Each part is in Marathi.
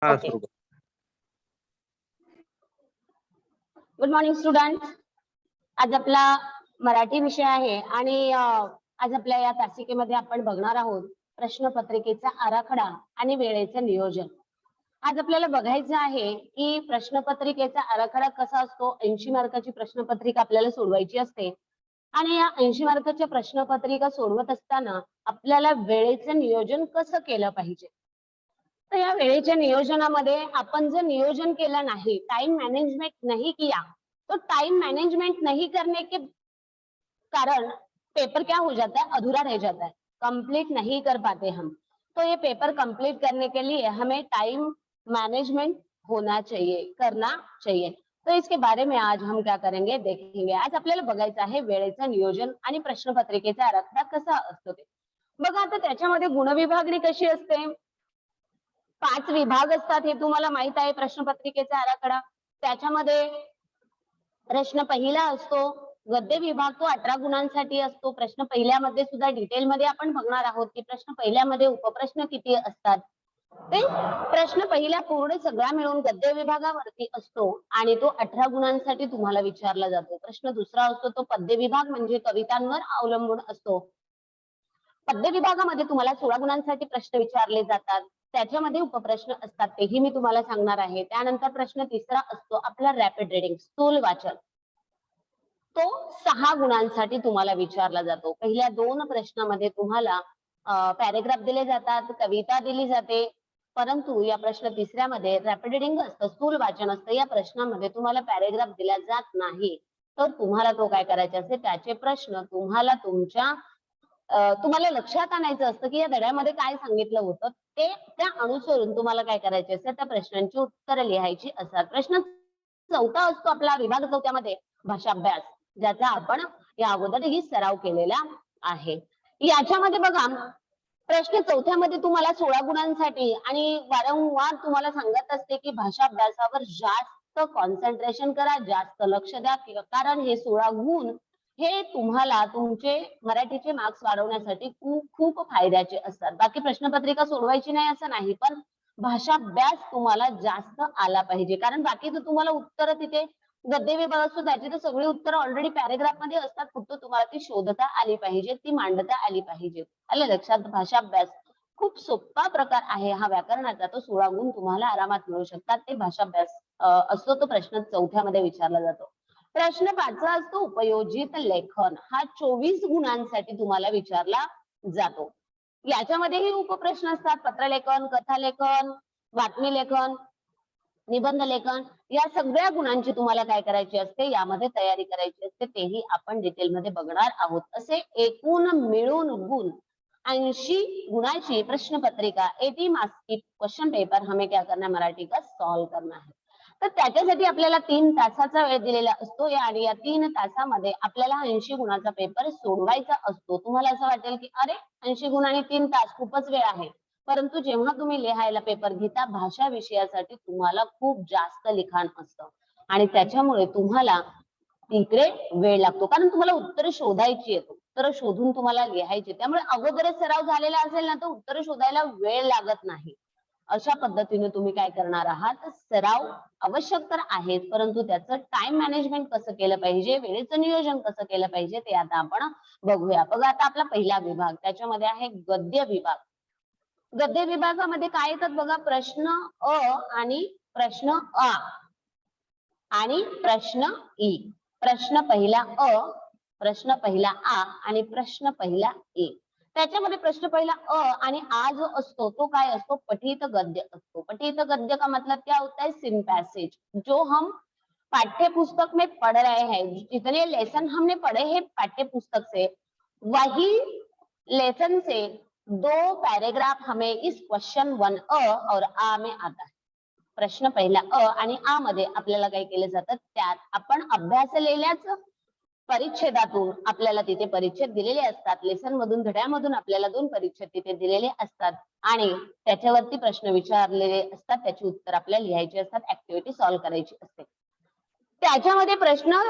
हा ओके. सुरू कर. Good morning student. आज आपला मराठी विषय आहे आणि आज आपल्या या तासिकेमध्ये आपण बघणार आहोत प्रश्नपत्रिकेचा आराखडा आणि वेळेचं नियोजन. आज आपल्याला बघायचं आहे की प्रश्नपत्रिकेचा आराखडा कसा असतो. 80 मार्काची प्रश्नपत्रिका आपल्याला सोडवायची असते आणि या 80 मार्काच्या प्रश्नपत्रिका सोडवत असताना आपल्याला वेळेचं नियोजन कसं केलं पाहिजे. तर या वेळेच्या नियोजनामध्ये आपण जर नियोजन केलं नहीं, टाइम मैनेजमेंट नहीं किया, तो टाइम मैनेजमेंट नहीं करने के कारण पेपर क्या हो जाता है, अधूरा रह जाता है, कंप्लीट नहीं कर पाते हम. तो ये पेपर कंप्लीट करने के लिए हमें टाइम मैनेजमेंट होना चाहिए, करना चाहिए. तो इसके बारे में आज हम क्या करेंगे देखेंगे. आज आपल्याला बघायचं आहे वेळेचं नियोजन आणि प्रश्नपत्रिकेचा आराखडा कसा असतो ते. बघा आता त्याच्यामध्ये गुणविभागणी कशी असते. 5 विभाग असतात हे तुम्हाला माहित आहे. प्रश्नपत्रिकेचा आराखडा त्याच्यामध्ये प्रश्न पहिला असतो गद्य विभाग, तो 18 गुणांसाठी असतो. प्रश्न पहिल्यामध्ये सुद्धा डिटेल मध्ये आपण बघणार आहोत की प्रश्न पहिल्यामध्ये उपप्रश्न किती असतात. ते प्रश्न पहिला पूर्ण सगळा मिळून गद्य विभागावरती असतो आणि तो 18 गुणांसाठी तुम्हाला विचारला जातो. प्रश्न दुसरा असतो तो पद्य विभाग, म्हणजे कवितांवर अवलंबून असतो. पद्य विभागामध्ये तुम्हाला 16 गुणांसाठी प्रश्न विचारले जातात. त्याच्यामध्ये उपप्रश्न असतात, तेही मी तुम्हाला सांगणार आहे. त्यानंतर प्रश्न तिसरा असतो आपला रॅपिड रीडिंग, स्थूल वाचन. तो 6 गुणांसाठी तुम्हाला विचारला जातो. पहिल्या 2 प्रश्नामध्ये तुम्हाला पॅरेग्राफ दिले जातात, कविता दिली जाते, परंतु या प्रश्न तिसऱ्यामध्ये रॅपिड रीडिंग असतं, स्थूल वाचन असतं. या प्रश्नामध्ये तुम्हाला पॅरेग्राफ दिला जात नाही. तर तुम्हाला तो काय करायचा असते, त्याचे प्रश्न तुम्हाला तुम्हाला लक्षात आणायचं असतं की या धड्यामध्ये काय सांगितलं होतं, ते त्या अनुसरून तुम्हाला काय करायचे असतं, त्या प्रश्नांची उत्तरं लिहायची असतात. प्रश्न चौथा असतो आपला विभाग चौथ्यामध्ये भाषा अभ्यास, ज्याचा आपण या अगोदरही सराव केलेला आहे. याच्यामध्ये बघा प्रश्न चौथ्यामध्ये तुम्हाला 16 गुणांसाठी आणि वारंवार तुम्हाला सांगत असते की भाषा अभ्यासावर जास्त कॉन्सन्ट्रेशन करा, जास्त लक्ष द्या, कारण हे 16 गुण हे तुम्हाला तुमचे मराठीचे मार्क्स वाढवण्यासाठी खूप खूप फायद्याचे असतात. बाकी प्रश्नपत्रिका सोडवायची नाही असं नाही, पण भाषा अभ्यास तुम्हाला जास्त आला पाहिजे, कारण बाकीचं तुम्हाला उत्तर तिथे गद्य विभाग असतो त्याची तर सगळी उत्तर ऑलरेडी पॅरेग्राफ मध्ये असतात, फक्त तुम्हाला ती शोधता आली पाहिजे, ती मांडता आली पाहिजे. आलं लक्षात. भाषा अभ्यास खूप सोपा प्रकार आहे हा व्याकरणाचा, तो 16 गुण तुम्हाला आरामात मिळू शकतात. ते भाषा अभ्यास असतो, तो प्रश्न चौथ्यामध्ये विचारला जातो. प्रश्न 5 असतो उपयोजित लेखन, हा 24 गुणांसाठी तुम्हाला विचारला जातो. याच्यामध्येही उपप्रश्न असतात, पत्रलेखन, कथालेखन, बातमी लेखन, निबंध लेखन, या सगळ्या गुणांची तुम्हाला काय करायची असते, यामध्ये तयारी करायची असते. तेही आपण डिटेलमध्ये बघणार आहोत. असे एकूण मिळून गुण 80 गुणाची प्रश्नपत्रिका 80 मार्क्स की क्वेश्चन पेपर हमें क्या करना है, मराठी का सॉल्व करना है. तर त्याच्यासाठी आपल्याला 3 तासाचा वेळ दिलेला असतो आणि या 3 तासामध्ये आपल्याला 80 गुणाचा पेपर सोडवायचा असतो. तुम्हाला असं वाटेल की अरे 80 गुण आणि 3 तास खूपच वेळ आहे, परंतु जेव्हा तुम्ही लिहायला पेपर घेता भाषा विषयासाठी तुम्हाला खूप जास्त लिखाण असतं आणि त्याच्यामुळे तुम्हाला तिकडे वेळ लागतो, कारण तुम्हाला उत्तर शोधायची आहेत, उत्तर शोधून तुम्हाला लिहायची. त्यामुळे अगोदरच सराव झालेला असेल ना तर उत्तर शोधायला वेळ लागत नाही. अशा पद्धतीने तुम्ही काय करणार आहात, सराव आवश्यक तर आहेच, परंतु त्याचं टाइम मॅनेजमेंट कसं केलं पाहिजे, वेळेचं नियोजन कसं केलं पाहिजे ते आता आपण बघूया. बघा आता आपला पहिला विभाग, त्याच्यामध्ये आहे गद्य विभाग. गद्य विभागामध्ये काय येतात बघा, प्रश्न अ आणि प्रश्न आ आणि प्रश्न ई. प्रश्न पहिला अ, प्रश्न पहिला आ आणि प्रश्न पहिला ए. त्याच्यामध्ये प्रश्न पहिला अ आणि आ जो असतो तो काय असतो, पठित गद्य असतो. पठित गद्य का मतलब क्या होता है, सिन पैसेज, जो हम पाठ्य पुस्तक में पढ़ रहे हैं, जितने लेसन हमने पढ़े हैं पाठ्य पुस्तक से, वही लेसन से 2 पैराग्राफ हमें इस क्वेश्चन 1 अ और आ में आता है. प्रश्न पहिला अ आणि आ मध्ये आपल्याला काय केलं जातं, त्यात आपण अभ्यासलेल्याच परिच्छेदातून आपल्याला तिथे परिच्छेद दिलेले असतात. लेसन मधून धड्यामधून आपल्याला 2 परिच्छेद तिथे दिलेले असतात आणि त्याच्यावरती प्रश्न विचारलेले असतात, त्याची उत्तर आपल्याला लिहायची असतात, ऍक्टिव्हिटी सॉल्व्ह करायची असते. त्याच्यामध्ये प्रश्न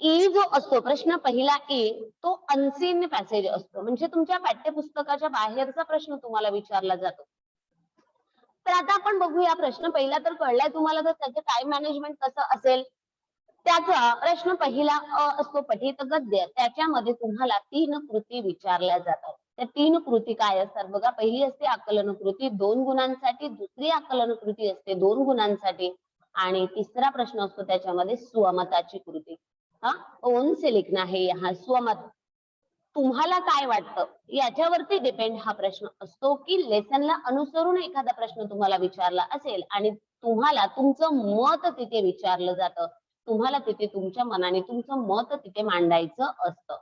ई जो असतो, प्रश्न पहिला ए, तो अनसीन पॅसेज असतो, म्हणजे तुमच्या पाठ्यपुस्तकाच्या बाहेरचा प्रश्न तुम्हाला विचारला जातो. तर आता आपण बघूया प्रश्न पहिला तर कळलाय तुम्हाला, तर त्याचं टाइम मॅनेजमेंट कसं असेल. त्याचा प्रश्न पहिला असतो पठित गद्य. त्याच्यामध्ये तुम्हाला 3 कृती विचारल्या जातात. त्या 3 कृती काय असतात बघा. पहिली असते आकलन कृती 2 गुणांसाठी, दुसरी आकलन कृती असते 2 गुणांसाठी आणि तिसरा प्रश्न असतो त्याच्यामध्ये स्वमताची कृती. कौन से लिखना है यहाँ स्वमत. तुम्हाला काय वाटतं याच्यावरती डिपेंड हा प्रश्न असतो की लेसनला अनुसरून एखादा प्रश्न तुम्हाला विचारला असेल आणि तुम्हाला तुमचं मत तिथे विचारलं जातं. तुम्हाला तिथे तुमच्या मनाने तुमचं मत तिथे मांडायचं असतं.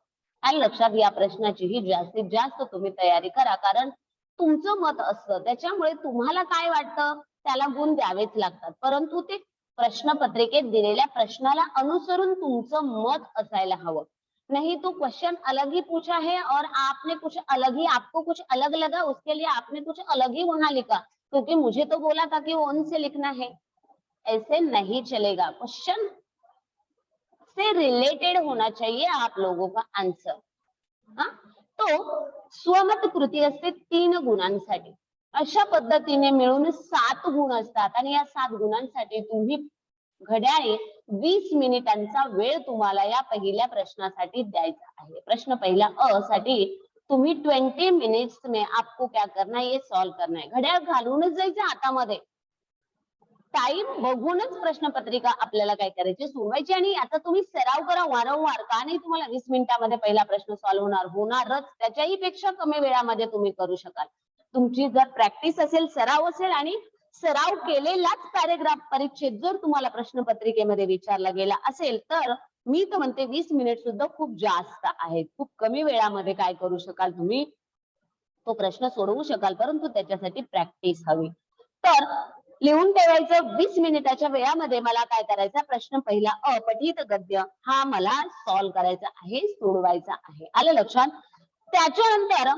आणि लक्षात या प्रश्नाची ही जास्तीत जास्त तुम्ही तयारी करा, कारण तुमचं मत असतं त्याच्यामुळे तुम्हाला काय वाटतं त्याला गुण द्यावेच लागतात. परंतु ते प्रश्नपत्रिकेत दिलेल्या प्रश्नाला अनुसरून तुमचं मत असायला हवं. नहीं तो क्वेश्चन अलग ही पूछा है और आपने कुछ अलग ही, आपको कुछ अलग लगा उसके लिए आपने कुछ अलग ही वहां लिखा, क्योंकि मुझे तो बोला था कि ओन से लिखना है. ऐसे नहीं चलेगा. क्वेश्चन से रिलेटेड होना चाहिए आप लोगों का आंसर. हाँ, तो स्वमत कृती असते 3 गुणांसाठी. अशा पद्धतीने मिळून 7 गुण असतात आणि या 7 गुणांसाठी तुम्ही घड्याळे 20 मिनिटांचा वेळ तुम्हाला या पहिल्या प्रश्नासाठी द्यायचा आहे. प्रश्न पहिला अ साठी तुम्ही 20 मिनिट्स में आपको क्या करना है, ये सॉल्व करना है. घड्याळ घालूनच जायचं हातामध्ये. टाइम बघूनच प्रश्नपत्रिका आपल्याला काय करायची सोडवायची आणि याचा तुम्ही सराव करा वारंवार. का नाही तुम्हाला 20 मिनिटांमध्ये पहिला प्रश्न सॉल्व्ह होणारच. त्याच्याही पेक्षा कमी वेळामध्ये तुम्ही करू शकाल. तुमची जर प्रॅक्टिस असेल, सराव असेल आणि सराव केलेलाच पॅरेग्राफ परिच्छेद जर तुम्हाला प्रश्नपत्रिकेमध्ये विचारला गेला असेल तर मी तर म्हणते 20 मिनिट सुद्धा खूप जास्त आहेत. खूप कमी वेळामध्ये काय करू शकाल तुम्ही तो प्रश्न सोडवू शकाल, परंतु त्याच्यासाठी प्रॅक्टिस हवी. तर लिहून ठेवायचं 20 मिनिटाच्या वेळामध्ये मला काय करायचा, प्रश्न पहिला अ पठित गद्य हा मला सॉल्व्ह करायचा आहे, सोडवायचा आहे. आलं लक्षात. त्याच्यानंतर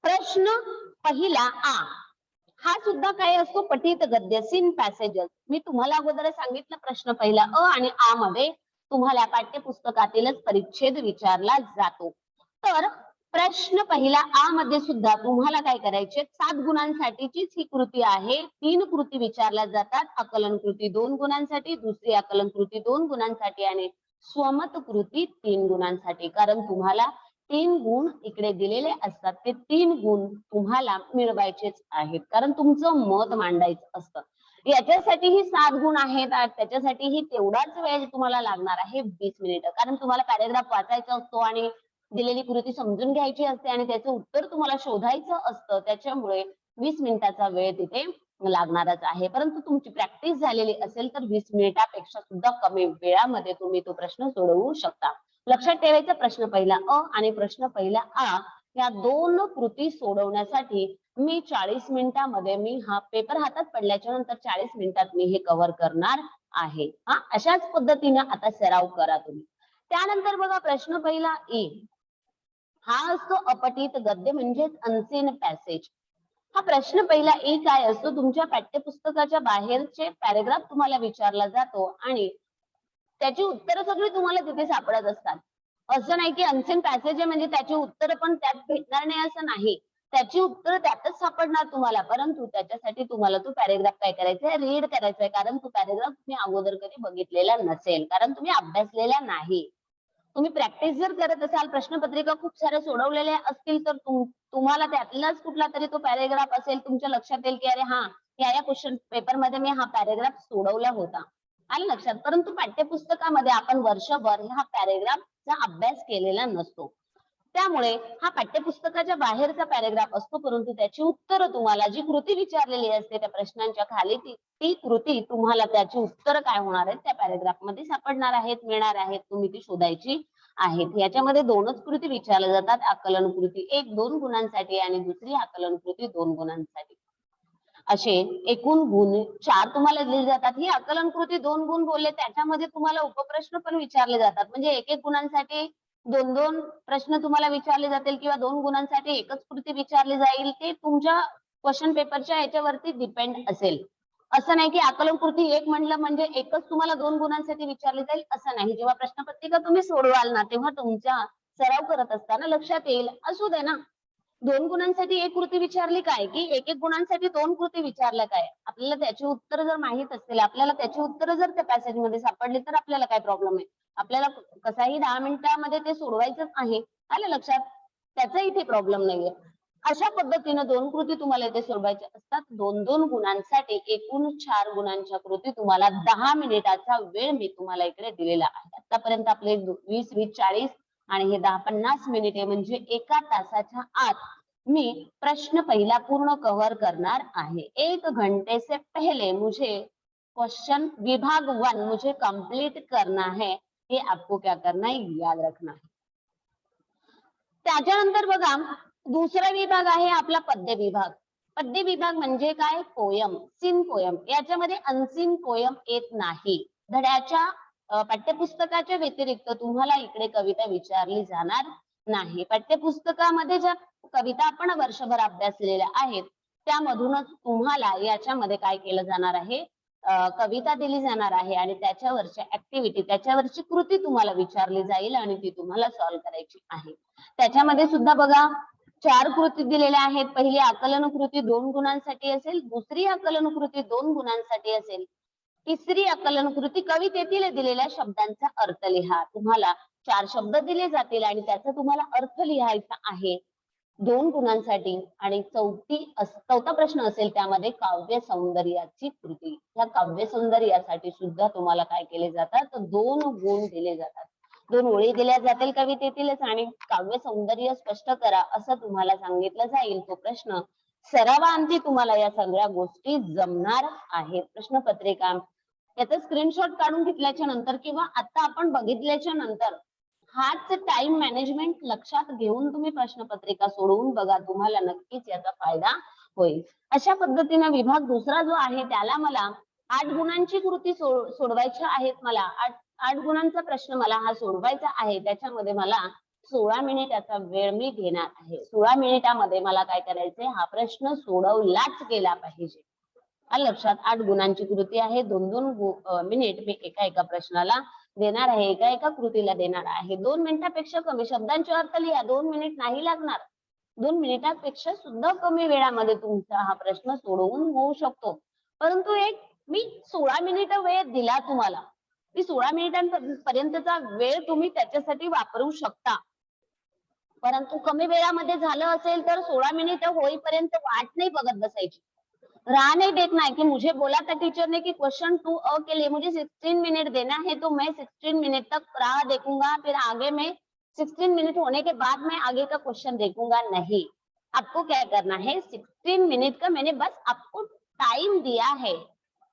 प्रश्न पहिला आ हा सुद्धा काय असतो पठित गद्य सीन पॅसेजेस. मी तुम्हाला अगोदर सांगितलं प्रश्न पहिला अ आणि आ मध्ये तुम्हाला पाठ्यपुस्तकातीलच परिच्छेद विचारला जातो. तर प्रश्न पहिला आ मध्ये सुद्धा तुम्हाला काय करायचे, 7 गुणांसाठीचीच ही कृती आहे. 3 कृती विचारल्या जातात. आकलन कृती 2 गुणांसाठी, दुसरी आकलन कृती 2 गुणांसाठी आणि स्वमत कृती 3 गुणांसाठी. कारण तुम्हाला 3 गुण इकडे दिलेले असतात. ते 3 गुण तुम्हाला मिळवायचेच आहेत, कारण तुमचं मत मांडायचं असतं. याच्यासाठी ही 7 गुण आहेत. त्याच्यासाठी ही तेवढाच वेळ तुम्हाला लागणार आहे 20 मिनिटं. कारण तुम्हाला पॅरेग्राफ वाचायचा असतो आणि दिलेली कृती समजून घ्यायची असते आणि त्याचं उत्तर तुम्हाला शोधायचं असतं. त्याच्यामुळे 20 मिनिटाचा वेळ तिथे लागणारच आहे. परंतु तुमची प्रॅक्टिस झालेली असेल तर 20 मिनिटापेक्षा सुद्धा कमी वेळामध्ये तुम्ही तो प्रश्न सोडवू शकता. लक्षात ठेवायचा प्रश्न पहिला अ आणि प्रश्न पहिला आ या 2 कृती सोडवण्यासाठी मी 40 मिनिटांमध्ये मी हा पेपर हातात पडल्याच्या नंतर 40 मिनिटात मी हे कव्हर करणार आहे. अशाच पद्धतीने आता सराव करा तुम्ही. त्यानंतर बघा प्रश्न पहिला ए हा असतो अपठित गद्य म्हणजेच अनसीन पॅसेज. हा प्रश्न पहिला ए काय असतो, तुमच्या पाठ्यपुस्तकाच्या बाहेरचे पॅरेग्राफ तुम्हाला विचारला जातो आणि त्याची उत्तरं सगळी तुम्हाला तिथे सापडत असतात. असं नाही की अनसीन पॅसेज आहे म्हणजे त्याची उत्तरं पण त्यात भेटणार नाही असं नाही. त्याची उत्तरं त्यातच सापडणार तुम्हाला, परंतु त्याच्यासाठी तुम्हाला तो पॅरेग्राफ काय करायचा आहे, रीड करायचा आहे. कारण तो पॅरेग्राफ तुम्ही अगोदर कधी बघितलेला नसेल, कारण तुम्ही अभ्यासलेला नाही. तुम्ही प्रॅक्टिस जर करत असाल, प्रश्नपत्रिका खूप साऱ्या सोडवलेल्या असतील तर तुम्हाला त्यातलाच कुठला तरी तो पॅरेग्राफ असेल तुमच्या लक्षात येईल की अरे हा या क्वेश्चन पेपर मध्ये मी हा पॅरेग्राफ सोडवला होता. आलं लक्षात. परंतु पाठ्यपुस्तकामध्ये आपण वर्षभर हा पॅरेग्राफचा अभ्यास केलेला नसतो. त्यामुळे हा पाठ्यपुस्तकाच्या बाहेरचा पॅरेग्राफ असतो, परंतु त्याची उत्तरं तुम्हाला जी कृती विचारलेली असते त्या प्रश्नांच्या खाली ती कृती तुम्हाला त्याची उत्तरं काय होणार आहेत त्या पॅरेग्राफ मध्ये सापडणार आहेत, मिळणार आहेत. तुम्ही ती शोधायची आहेत. याच्यामध्ये 2च कृती विचारल्या जातात. आकलन कृती 1 2 गुणांसाठी आणि दुसरी आकलन कृती 2 गुणांसाठी. असे एकूण गुण 4 तुम्हाला दिले जातात. ही आकलन कृती 2 गुण बोलले, त्याच्यामध्ये तुम्हाला उपप्रश्न पण विचारले जातात. म्हणजे 1 गुणांसाठी 2 प्रश्न तुम्हाला विचारले जातील किंवा 2 गुणांसाठी एकच कृती विचारली जाईल. ते तुमच्या क्वेश्चन पेपरच्या याच्यावरती डिपेंड असेल. असं नाही की आकलन कृती 1 म्हणलं म्हणजे एकच तुम्हाला 2 गुणांसाठी विचारली जाईल असं नाही. जेव्हा प्रश्नपत्रिका तुम्ही सोडवाल ना तेव्हा तुमच्या सराव करत असताना लक्षात येईल. असू दे ना, दोन गुणांसाठी एक कृती विचारली काय, की एक एक गुणांसाठी दोन कृती विचारल्या काय. आपल्याला त्याची उत्तर जर माहित असतील, आपल्याला त्याची उत्तर जर त्या पॅसेज मध्ये सापडली तर आपल्याला काय प्रॉब्लेम आहे. आपल्याला कसाही 10 मिनिटांमध्ये ते सोडवायचंच आहे. आलं लक्षात? त्याचा इथे प्रॉब्लेम नाहीये. अशा पद्धतीनं दोन कृती तुम्हाला इथे सोडवायच्या असतात. दोन दोन गुणांसाठी एकूण 4 गुणांच्या कृती तुम्हाला 10 मिनिटाचा वेळ मी तुम्हाला इकडे दिलेला आहे. आतापर्यंत आपले 20-40 आणि हे 10-50 मिनिटे म्हणजे एका तासाच्या आत मी प्रश्न पहिला पूर्ण कव्हर करणार आहे. 1 घंटे से पहले मुझे क्वेश्चन विभाग 1 मुझे कंप्लीट करना है. हे आपको क्या करना है, याद रखना है. त्याच्यानंतर बघा दुसरा विभाग आहे आपला पद्य विभाग. पद्य विभाग म्हणजे काय, पोयम, सीन पोयम. याच्यामध्ये अनसीन पोयम येत नाही. धड्याच्या पाठ्यपुस्तकाच्या व्यतिरिक्त तुम्हाला इकडे कविता विचारली जाणार नाही. पाठ्यपुस्तकामध्ये ज्या कविता आपण वर्षभर अभ्यासलेल्या आहेत त्यामधूनच तुम्हाला याच्यामध्ये काय केलं जाणार आहे, कविता दिली जाणार आहे आणि त्याच्यावरच्या ऍक्टिव्हिटी, त्याच्यावरची कृती तुम्हाला विचारली जाईल आणि ती तुम्हाला सॉल्व्ह करायची आहे. त्याच्यामध्ये सुद्धा बघा 4 कृती दिलेल्या आहेत. पहिली आकलन कृती 2 गुणांसाठी असेल, दुसरी आकलन कृती 2 गुणांसाठी असेल, तिसरी आकलन कृती कवितेतील दिलेल्या शब्दांचा अर्थ लिहा. तुम्हाला 4 शब्द दिले जातील आणि त्याचा तुम्हाला अर्थ लिहायचा आहे 2 गुणांसाठी. आणि चौथा प्रश्न असेल त्यामध्ये काव्य सौंदर्याची कृती. या काव्य सौंदर्यासाठी सुद्धा तुम्हाला काय केले जातात, 2 गुण दिले जातात. 2 ओळी दिल्या जातील कवितेतीलच आणि काव्य सौंदर्य स्पष्ट करा असं तुम्हाला सांगितलं जाईल. तो प्रश्न सरावाअंती तुम्हाला या सगळ्या गोष्टी जमणार आहेत. प्रश्नपत्रिका याचा स्क्रीनशॉट काढून घेतल्याच्या नंतर किंवा आता आपण बघितल्याच्या नंतर हाच टाइम मॅनेजमेंट लक्षात घेऊन तुम्ही प्रश्नपत्रिका सोडवून बघा, तुम्हाला नक्कीच याचा फायदा होईल. अशा पद्धतीने विभाग दुसरा जो आहे त्याला मला 8 गुणांची कृती सोडवायची आहेत. मला 8 गुणांचा प्रश्न मला हा सोडवायचा आहे. त्याच्यामध्ये मला 16 मिनिटाचा वेळ मी घेणार आहे. 16 मिनिटामध्ये मला काय करायचंय, हा प्रश्न सोडवलाच गेला पाहिजे. लक्षात 8 गुणांची कृती आहे. 2-2 मिनिट मी एका प्रश्नाला देणार आहे, एका कृतीला देणार आहे. 2 मिनिटापेक्षा कमी शब्दांचे अर्थ लिहा. 2 मिनिट नाही लागणार. 2 मिनिटापेक्षा सुद्धा कमी वेळामध्ये तुमचा हा प्रश्न सोडवून होऊ शकतो. परंतु मी 16 मिनिट वेळ दिला तुम्हाला. ती 16 मिनिटांपर्यंतचा वेळ तुम्ही त्याच्यासाठी वापरू शकता. परंतु कमी वेळामध्ये झालं असेल तर 16 मिनिट होईपर्यंत वाट नाही बघत बसायची. राह नहीं देखना है कि मुझे बोला था टीचर ने कि क्वेश्चन 2 के लिए मुझे 16 मिनट देना है तो मैं 16 मिनट तक राह देखूंगा, फिर आगे में 16 मिनट होने के बाद मैं आगे का क्वेश्चन देखूंगा. नहीं, आपको क्या करना है, 16 मिनट का मैंने बस आपको टाइम दिया है.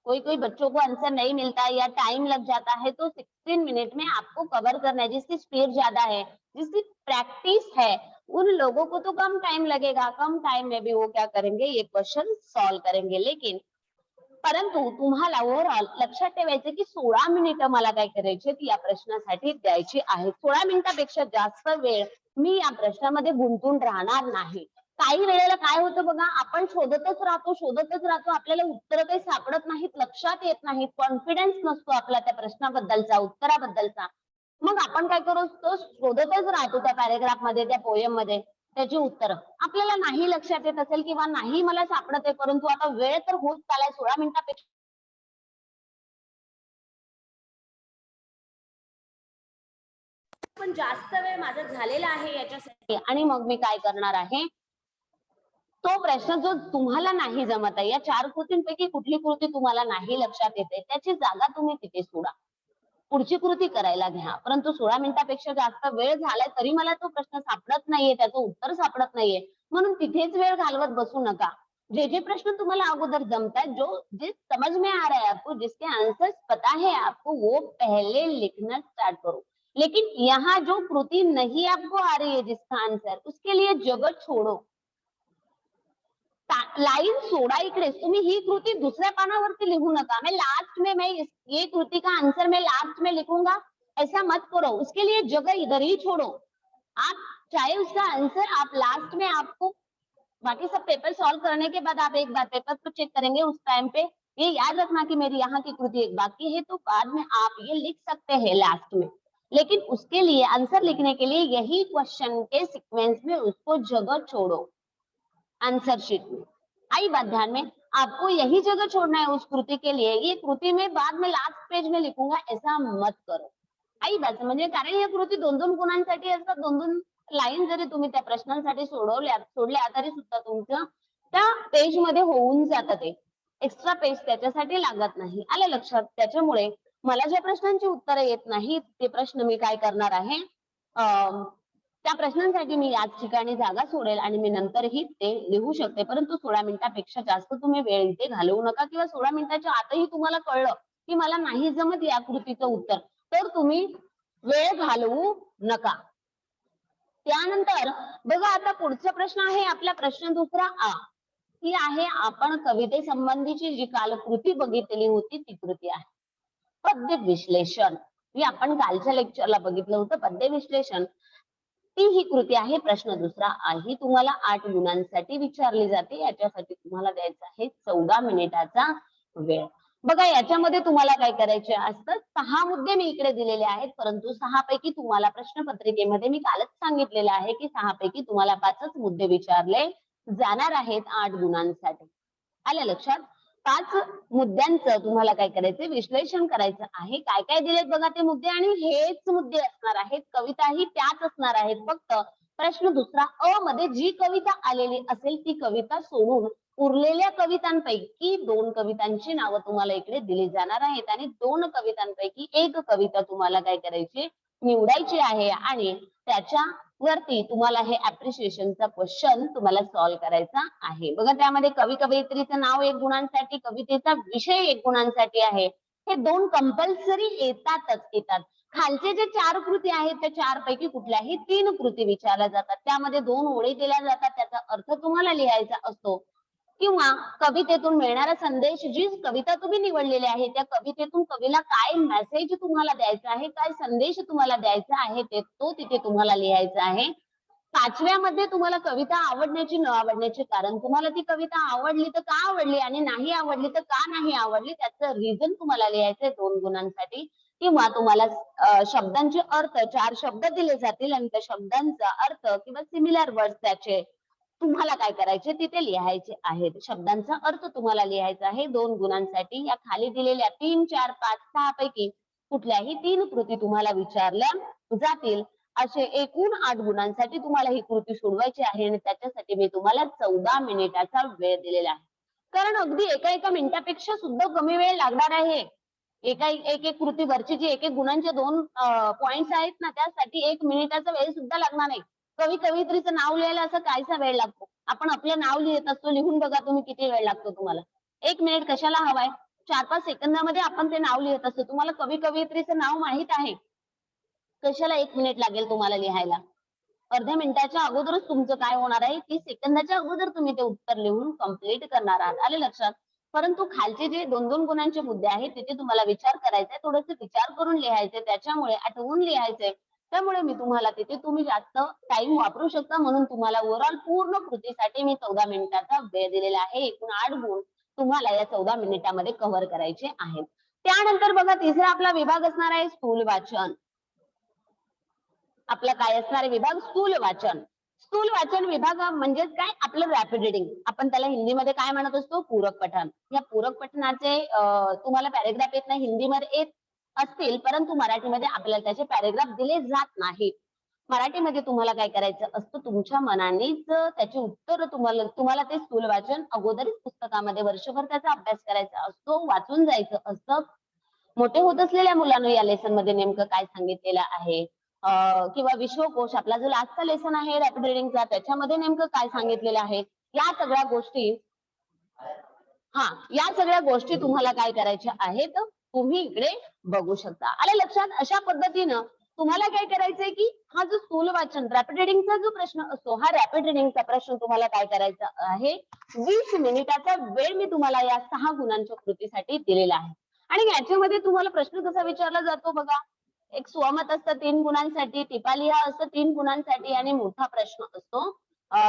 कोई बच्चों को आंसर नहीं मिलता या टाइम लग जाता है तो 16 मिनट में आपको कवर करना है. जिसकी स्पीड ज्यादा है, जिसकी प्रैक्टिस है, उन लोगों को तो कम टाइम लगेगा. कम टाइम में भी वो क्या करेंगे, ये क्वेश्चन सॉल्व करेंगे. लेकिन परंतु तुम्हाला ओव्हरऑल लक्षात ठेवायचं की 16 मिनिटं मला काय करायचे या प्रश्नासाठी द्यायची आहेत. 16 मिनिटापेक्षा जास्त वेळ मी या प्रश्नामध्ये गुंतून राहणार नाही. काही वेळेला काय होतं बघा, आपण शोधतच राहतो, आपल्याला उत्तर काही सापडत नाहीत, लक्षात येत नाहीत, कॉन्फिडन्स नसतो आपला त्या प्रश्नाबद्दलचा, उत्तराबद्दलचा. मग आपण काय करतो, शोधतच राहतो त्या पॅरेग्राफ मध्ये, त्या पोयम मध्ये त्याची उत्तरं. आपल्याला नाही लक्षात येत असेल किंवा नाही मला सापडत आहे, परंतु आता वेळ तर होत चालाय 16 मिनिटापेक्षा पण जास्त वेळ माझा झालेला आहे याच्यासाठी. आणि मग मी काय करणार आहे, तो प्रश्न जो तुम्हाला नाही जमत आहे, या 4 कृतींपैकी कुठली कृती तुम्हाला नाही लक्षात येते त्याची जागा तुम्ही तिथे सोडा, पुढची कृती करायला घ्या. परंतु 16 मिनिटापेक्षा जास्त वेळ झालाय तरी मला तो प्रश्न सापडत नाहीये, त्याचं उत्तर सापडत नाहीये म्हणून तिथेच वेळ घालवत बसू नका. जे प्रश्न तुम्हाला अगोदर जमतात, जो समझ में आ रहा है आपको, जिसके आंसर्स पता है आपको, वो पहले लिखना स्टार्ट करो. लेकिन यहाँ जो कृति नहीं आपको आ रही है जिसका आंसर, उसके लिए जगह छोड़ो, लाइन सोडा इकडेच. तुम्ही ही कृती दुसऱ्या पानावरती लिखू नका. मैं ये कृति का आंसर मैं लास्ट में लिखूंगा, ऐसा मत करो. उसके लिए जगह इधर ही छोड़ो. आप चाहे उसका आंसर आप लास्ट में, आपको बाकी सब पेपर सॉल्व करने के बाद आप एक बार पेपर को चेक करेंगे, उस टाइम पे ये याद रखना कि मेरी यहाँ की कृति एक बाकी है, तो बाद में आप ये लिख सकते हैं लास्ट में. लेकिन उसके लिए आंसर लिखने के लिए यही क्वेश्चन के सीक्वेंस में उसको जगह छोड़ो आंसर शीट में। आई बात ध्यान में, आपको यही जगह छोड़ना है उस कृति के लिए। ये कृति में बाद में लास्ट पेज में लिखूंगा ऐसा मत करो। आई बात म्हणजे कारण या कृती दोन दोन गुणांसाठी असतात, दोन दोन लाईन जरी तुम्ही त्या प्रश्नांसाठी सोडल्या तरी सुद्धा तुमचं त्या पेज मध्ये होऊन जातं ते एक्स्ट्रा पेज त्याच्यासाठी लागत नाही। आलं लक्षात? त्याच्यामुळे मला ज्या प्रश्नांची उत्तरं येत नाहीत ते प्रश्न मी काय करणार आहे, त्या प्रश्नांसाठी मी याच ठिकाणी जागा सोडेल आणि मी नंतरही ते लिहू शकते, परंतु 16 मिनिटापेक्षा जास्त तुम्ही वेळ इथे घालवू नका किंवा 16 मिनिटाच्या आतही तुम्हाला कळलं की मला नाही जमत या कृतीचं उत्तर, तर तुम्ही वेळ घालवू नका। त्यानंतर बघा आता पुढचा प्रश्न आहे आपला प्रश्न दुसरा आ, ही आहे आपण कवितेसंबंधीची जी काल कृती बघितलेली होती ती कृती आहे पद्य विश्लेषण। ही आपण कालच्या लेक्चरला बघितलं होतं पद्य विश्लेषण, ती ही कृती आहे। प्रश्न दुसरा आहे तुम्हाला 8 गुणांसाठी विचारली जाते, याच्यासाठी तुम्हाला द्यायचा आहे 14 मिनिटाचा वेळ। बघा याच्यामध्ये तुम्हाला काय करायचे असतात, 6 मुद्दे मी इकडे दिलेले आहेत, परंतु 6 पैकी तुम्हाला प्रश्नपत्रिकेमध्ये मी कालच सांगितलेलं आहे की 6 पैकी तुम्हाला 5च मुद्दे विचारले जाणार आहेत 8 गुणांसाठी। आलं लक्षात? 5 मुद्द्यांचं तुम्हाला काय करायचं, विश्लेषण करायचं आहे। काय काय दिलेत बघा ते मुद्दे आणि हेच मुद्दे असणार आहेत, कविताही त्याच असणार आहेत। फक्त प्रश्न दुसरा अ मध्ये जी कविता आलेली असेल ती कविता सोडून उरलेल्या कवितांपैकी 2 कवितांची नावं तुम्हाला इकडे दिली जाणार आहेत आणि 2 कवितांपैकी एक कविता तुम्हाला काय करायची, निवडायची आहे आणि त्याच्यावरती तुम्हाला हे अप्रिशिएशनचा क्वेश्चन तुम्हाला सॉल्व्ह करायचा आहे। बघा त्यामध्ये कवी कवयित्रीचं नाव 1 गुणांसाठी, कवितेचा विषय 1 गुणांसाठी आहे। हे 2 कंपल्सरी येतातच येतात। खालचे जे 4 कृती आहेत त्या 4 पैकी कुठल्याही 3 कृती विचारल्या जातात, त्यामध्ये 2 ओळी दिल्या जातात, त्याचा अर्थ तुम्हाला लिहायचा असतो किंवा कवितेतून मिळणारा संदेश, जी कविता तुम्ही निवडलेली आहे त्या कवितेतून कवीला काय मेसेज तुम्हाला द्यायचा आहे, काय संदेश तुम्हाला द्यायचा आहे ते तो तिथे तुम्हाला लिहायचा आहे। 5व्यामध्ये तुम्हाला कविता आवडण्याची न आवडण्याचे कारण, तुम्हाला ती कविता आवडली तर का आवडली आणि नाही आवडली तर का नाही आवडली त्याचं रिझन तुम्हाला लिहायचंय 2 गुणांसाठी। किंवा तुम्हाला शब्दांचे अर्थ 4 शब्द दिले जातील आणि त्या शब्दांचा अर्थ किंवा सिमिलर वर्ड्स त्याचे तुम्हाला काय करायचे तिथे लिहायचे आहेत। शब्दांचा अर्थ तुम्हाला लिहायचा आहे 2 गुणांसाठी। या खाली दिलेल्या 3, 4, 5, 6 पैकी कुठल्याही 3 कृती तुम्हाला विचारल्या जातील। असे एकूण 8 गुणांसाठी तुम्हाला ही कृती सोडवायची आहे आणि त्याच्यासाठी मी तुम्हाला 14 मिनिटाचा वेळ दिलेला आहे। कारण अगदी एका मिनिटापेक्षा सुद्धा कमी वेळ लागणार आहे। एक कृती वरची जी एक गुणांचे 2 पॉइंट्स आहेत ना त्यासाठी 1 मिनिटाचा वेळ सुद्धा लागणार नाही। कवी कवयित्रीचं नाव लिहायला असं कायचा वेळ लागतो, आपण आपलं नाव लिहित असतो, लिहून बघा तुम्ही किती वेळ लागतो तुम्हाला। 1 मिनिट कशाला हवाय, 4-5 सेकंदामध्ये आपण ते नाव लिहित असतो। तुम्हाला कवी कवयित्रीचं नाव माहित आहे, कशाला 1 मिनिट लागेल तुम्हाला लिहायला। अर्ध्या मिनिटाच्या अगोदरच तुमचं काय होणार आहे, 30 सेकंदाच्या अगोदर तुम्ही ते उत्तर लिहून कंप्लीट करणार आहात। आले लक्षात? परंतु खालचे जे 2-2 गुणांचे मुद्दे आहेत तिथे तुम्हाला विचार करायचा आहे, थोडंसं विचार करून लिहायचे, त्याच्यामुळे आठवून लिहायचे। त्यामुळे मी तुम्हाला तिथे तुम्ही जास्त टाइम वापरू शकता, म्हणून तुम्हाला ओव्हरऑल पूर्ण कृतीसाठी मी 14 मिनिटाचा वेळ दिलेला आहे। एकूण 8 गुण तुम्हाला या 14 मिनिटामध्ये कव्हर करायचे आहेत। त्यानंतर बघा तिसरा आपला विभाग असणार आहे स्थूल वाचन। आपला काय असणार विभाग, स्थूल वाचन। स्थूल वाचन विभाग म्हणजे काय, आपलं रॅपिड रिडिंग, आपण त्याला हिंदीमध्ये काय म्हणत असतो, पूरक पठण। या पूरक पठणाचे तुम्हाला पॅरेग्राफ येत नाही, हिंदीमध्ये येत असतील परंतु मराठीमध्ये आपल्याला त्याचे पॅरेग्राफ दिले जात नाहीत। मराठीमध्ये तुम्हाला काय करायचं असतं, तुमच्या मनानेच त्याची उत्तर तुम्हाला ते स्थूल वाचन अगोदरच पुस्तकामध्ये वर्षभर त्याचा अभ्यास करायचा असतो, वाचून जायचं असतं। मोठे होत असलेल्या मुलांना या लेसन मध्ये नेमकं काय सांगितलेलं आहे, किंवा विश्वकोश आपला जो लास्टचा लेसन आहे रॅपिड रिडिंगचा त्याच्यामध्ये नेमकं काय सांगितलेलं आहे, या सगळ्या गोष्टी या सगळ्या गोष्टी तुम्हाला काय करायच्या आहेत, तुम्ही इकडे बघू शकता। आले लक्षात? अशा पद्धतीनं तुम्हाला काय करायचंय की हा जो स्थूल वाचन रॅपिड रिडिंगचा जो प्रश्न असतो, हा रॅपिड रिडिंगचा प्रश्न तुम्हाला काय करायचा आहे, 20 मिनिटाचा वेळ मी तुम्हाला या 6 गुणांच्या कृतीसाठी दिलेला आहे। आणि याच्यामध्ये तुम्हाला प्रश्न कसा विचारला जातो बघा, एक स्वमत असतं 3 गुणांसाठी, टिपा लिहा असतं 3 गुणांसाठी आणि मोठा प्रश्न असतो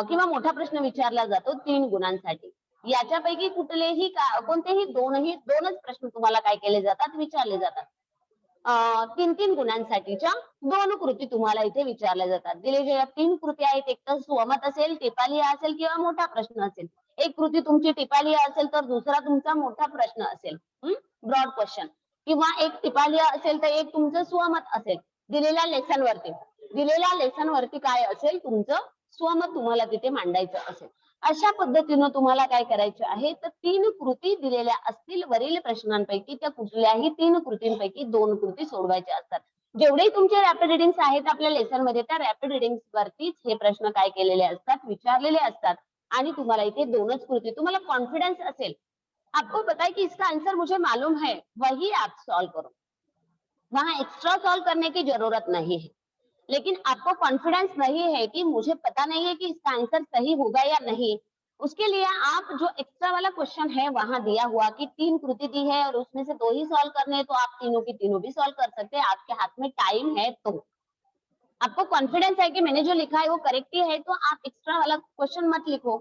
किंवा मोठा प्रश्न विचारला जातो 3 गुणांसाठी। याच्यापैकी कुठलेही कोणतेही दोनच प्रश्न तुम्हाला काय केले जातात, विचारले जातात। तीन तीन गुणांसाठीच्या दोन कृती तुम्हाला इथे विचारल्या जातात. दिले जे 3 कृती आहेत, एक तर स्वमत असेल, टिपालिया असेल किंवा मोठा प्रश्न असेल. एक कृती तुमची टिपालिया असेल तर दुसरा तुमचा मोठा प्रश्न असेल, ब्रॉड क्वेश्चन, किंवा एक टिपालिया असेल तर एक तुमचं स्वमत असेल. दिलेल्या लेसन वरती काय असेल, तुमचं स्वमत तुम्हाला तिथे मांडायचं असेल. अशा पद्धतीनं तुम्हाला काय करायचे आहे, तर 3 कृती दिलेल्या असतील वरील प्रश्नांपैकी त्या कुठल्याही 3 कृतींपैकी 2 कृती सोडवायच्या असतात. जेवढे तुमचे रॅपिड रिडिंग्स आहेत आपल्या लेसन मध्ये, त्या रॅपिड रिडिंग्स वरतीच हे प्रश्न काय केलेले असतात, विचारलेले असतात. आणि तुम्हाला इथे 2च कृती, तुम्हाला कॉन्फिडन्स असेल, आपको पता है कि इसका आंसर मुझे मालूम है, वही आप सॉल्व करो, वहां एक्स्ट्रा सॉल्व करने की जरूरत नहीं है. लेकिन आपको कॉन्फिडेंस नहीं है कि मुझे पता नहीं है कि इसका आंसर सही होगा या नहीं, उसके लिए आप जो एक्स्ट्रा वाला क्वेश्चन है वहां दिया हुआ कि 3 कृति दी है और उसमें से 2 ही सॉल्व करने हैं, तो आप तीनों की तीनों भी सॉल्व कर सकते हैं. आपके हाथ में टाइम है तो आपको कॉन्फिडेंस है कि मैंने जो लिखा है वो करेक्ट ही है, तो आप एक्स्ट्रा वाला क्वेश्चन मत लिखो.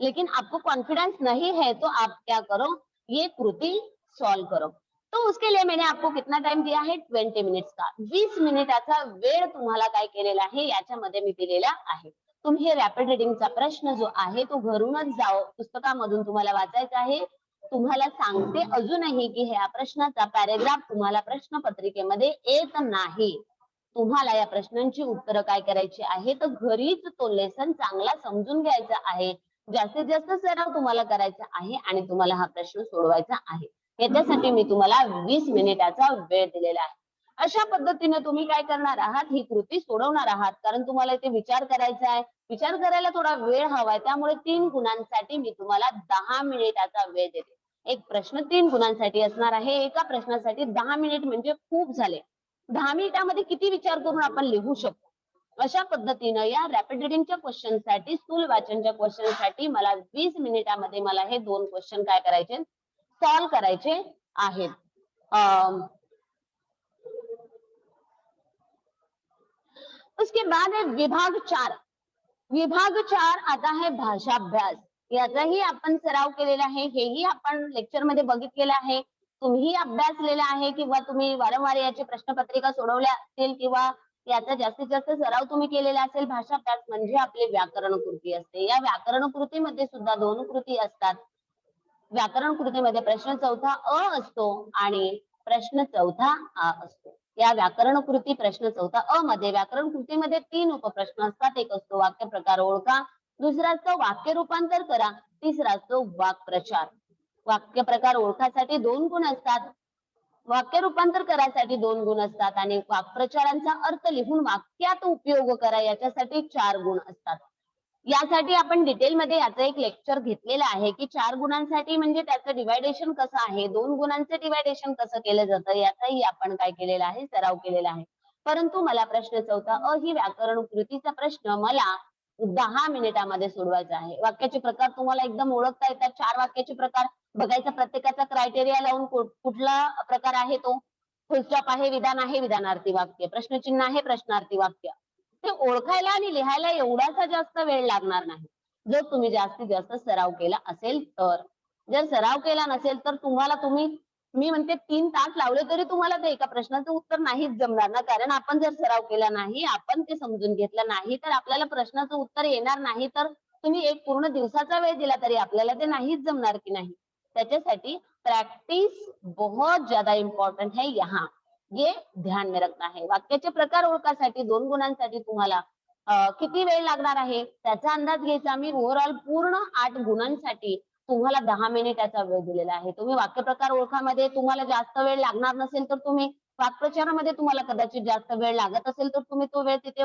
लेकिन आपको कॉन्फिडेंस नहीं है तो आप क्या करो, ये कृति सॉल्व करो. तो उसके लिए मैंने आपको कितना टाइम दिया है, 20 मिनिट्स का. 20 मिनिटाचा वेळ तुम्हाला काय केलेला आहे याच्यामध्ये मी दिलेला आहे. तुम्ही रॅपिड रिडिंगचा प्रश्न जो आहे तो घरूनच जाओ, पुस्तकामधून तुम्हाला वाचायचा आहे. तुम्हाला सांगते अजूनही की ह्या प्रश्नाचा पॅरेग्राफ तुम्हाला प्रश्नपत्रिकेमध्ये येत नाही. तुम्हाला या प्रश्नांची उत्तरं काय करायची आहे, तर घरीच तो लेसन चांगला समजून घ्यायचा आहे. जास्तीत जास्त सराव तुम्हाला करायचा आहे आणि तुम्हाला हा प्रश्न सोडवायचा आहे. याच्यासाठी मी तुम्हाला 20 मिनिटाचा वेळ दिलेला आहे. अशा पद्धतीने तुम्ही काय करणार आहात, ही कृती सोडवणार आहात. कारण तुम्हाला इथे विचार करायचा आहे, विचार करायला थोडा वेळ हवाय. त्यामुळे 3 गुणांसाठी मी तुम्हाला 10 मिनिटाचा वेळ देते. एक प्रश्न 3 गुणांसाठी असणार आहे. एका प्रश्नासाठी 10 मिनिट म्हणजे खूप झाले. 10 मिनिटामध्ये किती विचार करून आपण लिहू शकतो. अशा पद्धतीनं या रॅपिड रिडिंगच्या क्वेश्चनसाठी, स्थूल वाचनच्या क्वेश्चनसाठी मला 20 मिनिटामध्ये मला हे 2 क्वेश्चन काय करायचे, सॉल्व करायचे आहेत. उसके बाद है विभाग 4. विभाग 4 आता है भाषाभ्यास. याचाही आपण सराव केलेला आहे, हेही आपण लेक्चर मध्ये बघितलेलं आहे. तुम्ही अभ्यासलेला आहे किंवा तुम्ही वारंवार याची प्रश्नपत्रिका सोडवल्या असतील किंवा याचा जास्तीत जास्त सराव तुम्ही केलेला असेल. भाषाभ्यास म्हणजे आपली व्याकरण कृती असते. या व्याकरण कृतीमध्ये सुद्धा 2 कृती असतात. व्याकरण कृतीमध्ये प्रश्न चौथा अ असतो आणि प्रश्न चौथा आ असतो. या व्याकरण कृती प्रश्न चौथा अ मध्ये व्याकरण कृतीमध्ये 3 उपप्रश्न असतात. एक असतो वाक्य प्रकार ओळखा, दुसरा असतो वाक्य रूपांतर करा, तिसरा असतो वाक्प्रचार. वाक्य प्रकार ओळखासाठी 2 गुण असतात, वाक्य रूपांतर करायसाठी 2 गुण असतात आणि वाक्प्रचारांचा अर्थ लिहून वाक्यात उपयोग करा याच्यासाठी 4 गुण असतात. यासाठी आपण डिटेलमध्ये याचं एक लेक्चर घेतलेलं आहे की 4 गुणांसाठी म्हणजे त्याचं डिवायडेशन कसं आहे, 2 गुणांचं डिवायडेशन कसं केलं जातं याचाही आपण काय केलेला आहे, सराव केलेला आहे. परंतु मला प्रश्न चौथा अ ही व्याकरण कृतीचा प्रश्न मला 10 मिनिटामध्ये सोडवायचा आहे. वाक्याचे प्रकार तुम्हाला एकदम ओळखता येतात. 4 वाक्याचे प्रकार बघायचा, प्रत्येकाचा क्रायटेरिया लावून कुठला प्रकार आहे तो. फुलस्टॉप आहे, विधान आहे, विधानार्थी वाक्य, प्रश्नचिन्ह आहे, प्रश्नार्थी वाक्य. ते ओळखायला आणि लिहायला एवढासा जास्त वेळ लागणार नाही, जर तुम्ही जास्तीत जास्त सराव केला असेल तर. जर सराव केला नसेल तर तुम्ही मी म्हणते 3 तास लावले तरी तुम्हाला ते एका प्रश्नाचं उत्तर नाहीच जमणार ना. कारण आपण जर सराव केला नाही, आपण ते समजून घेतलं नाही, तर आपल्याला प्रश्नाचं उत्तर येणार नाही. तर तुम्ही एक पूर्ण दिवसाचा वेळ दिला तरी आपल्याला ते नाहीच जमणार की नाही. त्याच्यासाठी प्रैक्टिस बहुत ज्यादा इम्पॉर्टंट है यहाँ, ये ध्यान में रखना है. वाक्याचे प्रकार ओळखासाठी 2 गुणांसाठी तुम्हाला किती वेळ लागणार आहे त्याचा अंदाज घ्यायचा. मी ओव्हरऑल पूर्ण 8 गुणांसाठी तुम्हाला 10 मिनिटाचा वेळ दिलेला आहे. तुम्ही वाक्यप्रकार ओळखामध्ये तुम्हाला जास्त वेळ लागणार नसेल तर तुम्ही वाक्प्रचारामध्ये तुम्हाला कदाचित जास्त वेळ लागत असेल तर तुम्ही तो वेळ तिथे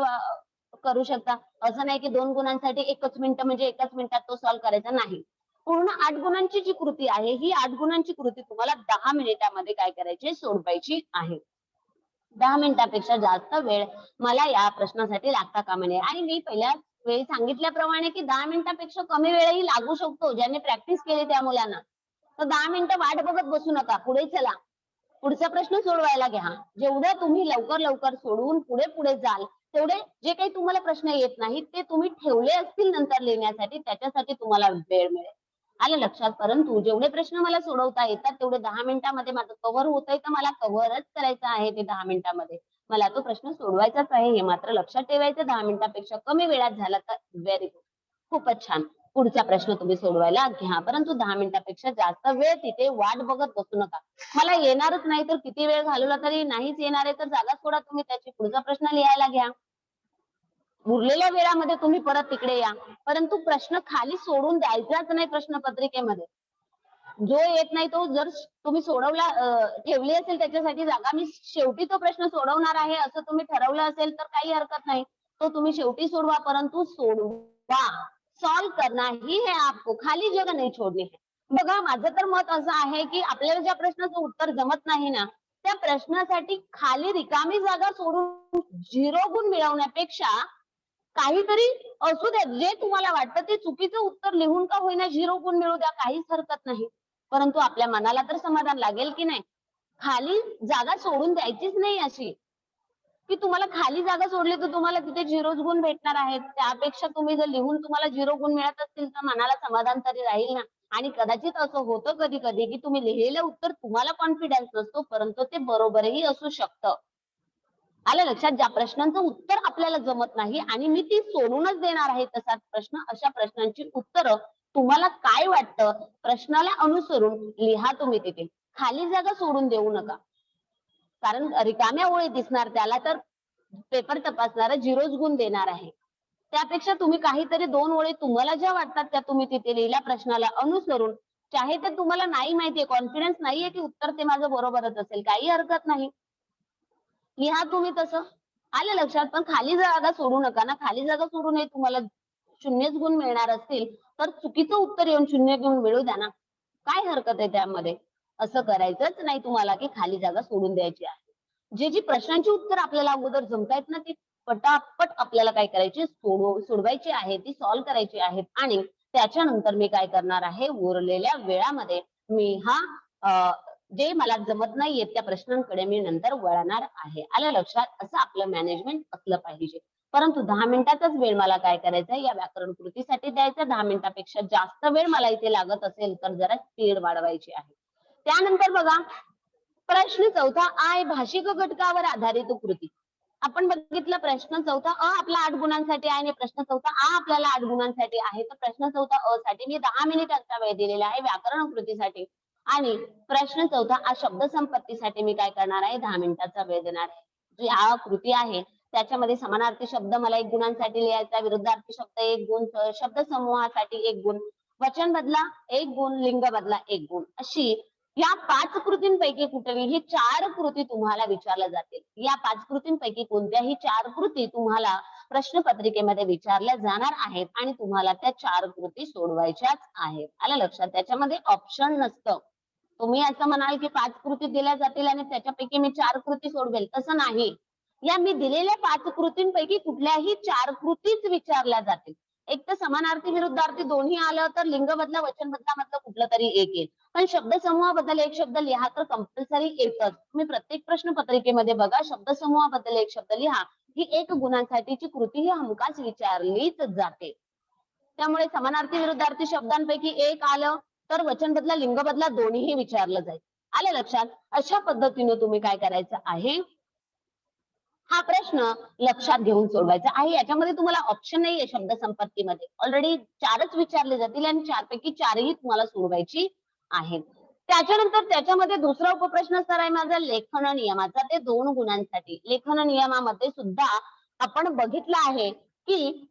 करू शकता. असं नाही की 2 गुणांसाठी 1च मिनिट म्हणजे 1च मिनिटात तो सॉल्व्ह करायचा नाही. पूर्ण 8 गुणांची जी कृती आहे ही 8 गुणांची कृती तुम्हाला 10 मिनिटामध्ये काय करायची, सोडवायची आहे. 10 मिनिटापेक्षा जास्त वेळ मला या प्रश्नासाठी लागता कामा नये. आणि मी पहिल्या वेळी सांगितल्याप्रमाणे की 10 मिनिटापेक्षा कमी वेळही लागू शकतो ज्यांनी प्रॅक्टिस केली त्या मुलांना. तर 10 मिनिटं वाट बघत बसू नका, पुढे चला, पुढचा प्रश्न सोडवायला घ्या. जेवढं तुम्ही लवकर लवकर सोडवून पुढे पुढे जाल तेवढे जे काही तुम्हाला प्रश्न येत नाहीत ते तुम्ही ठेवले असतील नंतर लिहिण्यासाठी, त्याच्यासाठी तुम्हाला वेळ मिळेल. आलं लक्षात. परंतु जेवढे प्रश्न मला सोडवता येतात तेवढे 10 मिनिटांमध्ये माझं कव्हर होतंय, तर मला कव्हरच करायचं आहे ते 10 मिनिटांमध्ये. मला तो प्रश्न सोडवायचाच आहे हे मात्र लक्षात ठेवायचं. 10 मिनिटापेक्षा कमी वेळात झाला तर व्हेरी गुड. खूपच छान. पुढचा प्रश्न तुम्ही सोडवायला घ्या. परंतु 10 मिनिटापेक्षा जास्त वेळ तिथे वाट बघत बसू नका. मला येणारच नाही तर किती वेळ घालवला तरी नाहीच येणार आहे तर जागा सोडा तुम्ही त्याची. पुढचा प्रश्न लिहायला घ्या. उरलेल्या वेळामध्ये तुम्ही परत तिकडे या. परंतु प्रश्न खाली सोडून द्यायचाच नाही प्रश्नपत्रिकेमध्ये. जो येत नाही तो जर तुम्ही सोडवला ठेवली असेल त्याच्यासाठी जागा मी शेवटी तो प्रश्न सोडवणार आहे असं तुम्ही ठरवलं असेल तर काही हरकत नाही. तो तुम्ही शेवटी सोडवा परंतु सोडवा. सॉल्व करना ही है आपको, खाली जगह नहीं छोड़नी है. बघा माझं तर मत असं आहे की आपल्याला ज्या प्रश्नाचं उत्तर जमत नाही ना त्या प्रश्नासाठी खाली रिकामी जागा सोडून 0 गुण मिळवण्यापेक्षा काहीतरी असू द्या जे तुम्हाला वाटतं ते चुकीचं उत्तर लिहून का होईना 0 गुण मिळू द्या काहीच हरकत नाही. परंतु आपल्या मनाला तर समाधान लागेल की नाही. खाली जागा सोडून द्यायचीच नाही अशी की तुम्हाला खाली जागा सोडली तर तुम्हाला तिथे 0 गुण भेटणार आहेत. त्यापेक्षा तुम्ही जर लिहून तुम्हाला 0 गुण मिळत असतील तर मनाला समाधान तरी राहील ना. आणि कदाचित असं होतं कधी कधी की तुम्ही लिहिलेलं उत्तर तुम्हाला कॉन्फिडन्स नसतो परंतु ते बरोबरही असू शकतं. आलं लक्षात. ज्या प्रश्नांचं उत्तर आपल्याला जमत नाही आणि मी ती सोडूनच देणार आहे तसा प्रश्न अशा प्रश्नांची उत्तरं तुम्हाला काय वाटतं प्रश्नाला अनुसरून लिहा तुम्ही तिथे. खाली जागा सोडून देऊ नका. कारण रिकाम्या ओळी दिसणार त्याला तर पेपर तपासणारा 0च गुण देणार आहे. त्यापेक्षा तुम्ही काहीतरी 2 ओळी तुम्हाला ज्या वाटतात त्या तुम्ही तिथे लिहिल्या प्रश्नाला अनुसरून. चाहे ते तुम्हाला नाही माहितीये कॉन्फिडन्स नाहीये की उत्तर ते माझं बरोबरच असेल काही हरकत नाही. लिहा तुम्ही तसं. आलं लक्षात. पण खाली जागा सोडू नका ना. खाली जागा सोडू नये तुम्हाला 0च गुण मिळणार असतील तर चुकीचं उत्तर येऊन 0 गुण मिळू द्या ना. काय हरकत आहे त्यामध्ये. असं करायचंच नाही तुम्हाला की खाली जागा सोडून द्यायची आहे. जी प्रश्नांची उत्तर आपल्याला अगोदर जमतायत ना ती पटापट आपल्याला काय करायची सोडवायची आहे ती सॉल्व्ह करायची आहेत आणि त्याच्यानंतर मी काय करणार आहे उरलेल्या वेळामध्ये मी जे मला जमत नाहीये त्या प्रश्नांकडे मी नंतर वळणार आहे. आलं लक्षात. असं आपलं मॅनेजमेंट असलं पाहिजे. परंतु 10 मिनिटाचाच वेळ मला काय करायचा या व्याकरण कृतीसाठी द्यायचा. 10 मिनिटापेक्षा जास्त वेळ मला इथे लागत असेल तर जरा स्पीड वाढवायची आहे. त्यानंतर बघा प्रश्न चौथा आय भाषिक घटकावर आधारित कृती. आपण बघितलं प्रश्न चौथा अ आपला 8 गुणांसाठी आहे आणि प्रश्न चौथा आ आपल्याला 8 गुणांसाठी आहे. तर प्रश्न चौथा अ साठी मी 10 मिनिटांचा वेळ दिलेला आहे व्याकरण कृतीसाठी आणि प्रश्न चौथा आ शब्द संपत्तीसाठी मी काय करणार आहे 10 मिनिटाचा वेळ देणार आहे. जी आ कृती आहे त्याच्यामध्ये समानार्थी शब्द मला 1 गुणांसाठी लिहायचा, विरुद्धार्थी शब्द 1 गुण, शब्द समूहासाठी 1 गुण, वचन बदला 1 गुण, लिंग बदला 1 गुण. अशी या 5 कृतींपैकी कुठलीही 4 कृती तुम्हाला विचारल्या जातील. या 5 कृतींपैकी कोणत्याही 4 कृती तुम्हाला प्रश्नपत्रिकेमध्ये विचारल्या जाणार आहेत आणि तुम्हाला त्या 4 कृती सोडवायच्याच आहेत. आलं लक्षात. त्याच्यामध्ये ऑप्शन नसतं. तुम्ही असं म्हणाल की 5 कृती दिल्या जातील आणि त्याच्यापैकी मी 4 कृती सोडवेल तसं नाही. या मी दिलेल्या 5 कृतींपैकी कुठल्याही 4 कृतीच विचारल्या जातील. एक तर समानार्थी विरुद्धार्थी दोन्ही आलं तर लिंग बदला वचन बदला मधलं कुठलं तरी एक येईल. पण शब्दसमूहाबद्दल एक शब्द लिहा तर कंपल्सरी एकच. तुम्ही प्रत्येक प्रश्नपत्रिकेमध्ये बघा शब्दसमूहाबद्दल एक शब्द लिहा. ही 1 गुणांसाठीची कृती ही हमखास विचारलीच जाते. त्यामुळे समानार्थी विरुद्धार्थी शब्दांपैकी एक आलं तर वचन बदला लिंग बदला दोन्हीही विचारलं जाईल. आलं लक्षात. अशा पद्धतीने तुम्ही काय करायचं आहे हा प्रश्न लक्षात घेऊन सोडवायचा आहे. याच्यामध्ये तुम्हाला ऑप्शन नाहीये शब्द संपत्तीमध्ये. ऑलरेडी 4च विचारले जातील आणि 4 पैकी 4ही तुम्हाला सोडवायची आहेत. त्याच्यानंतर त्याच्यामध्ये दुसरा उपप्रश्न असणार आहे माझा लेखन नियमाचा ते 2 गुणांसाठी. लेखन नियमामध्ये सुद्धा आपण बघितलं आहे की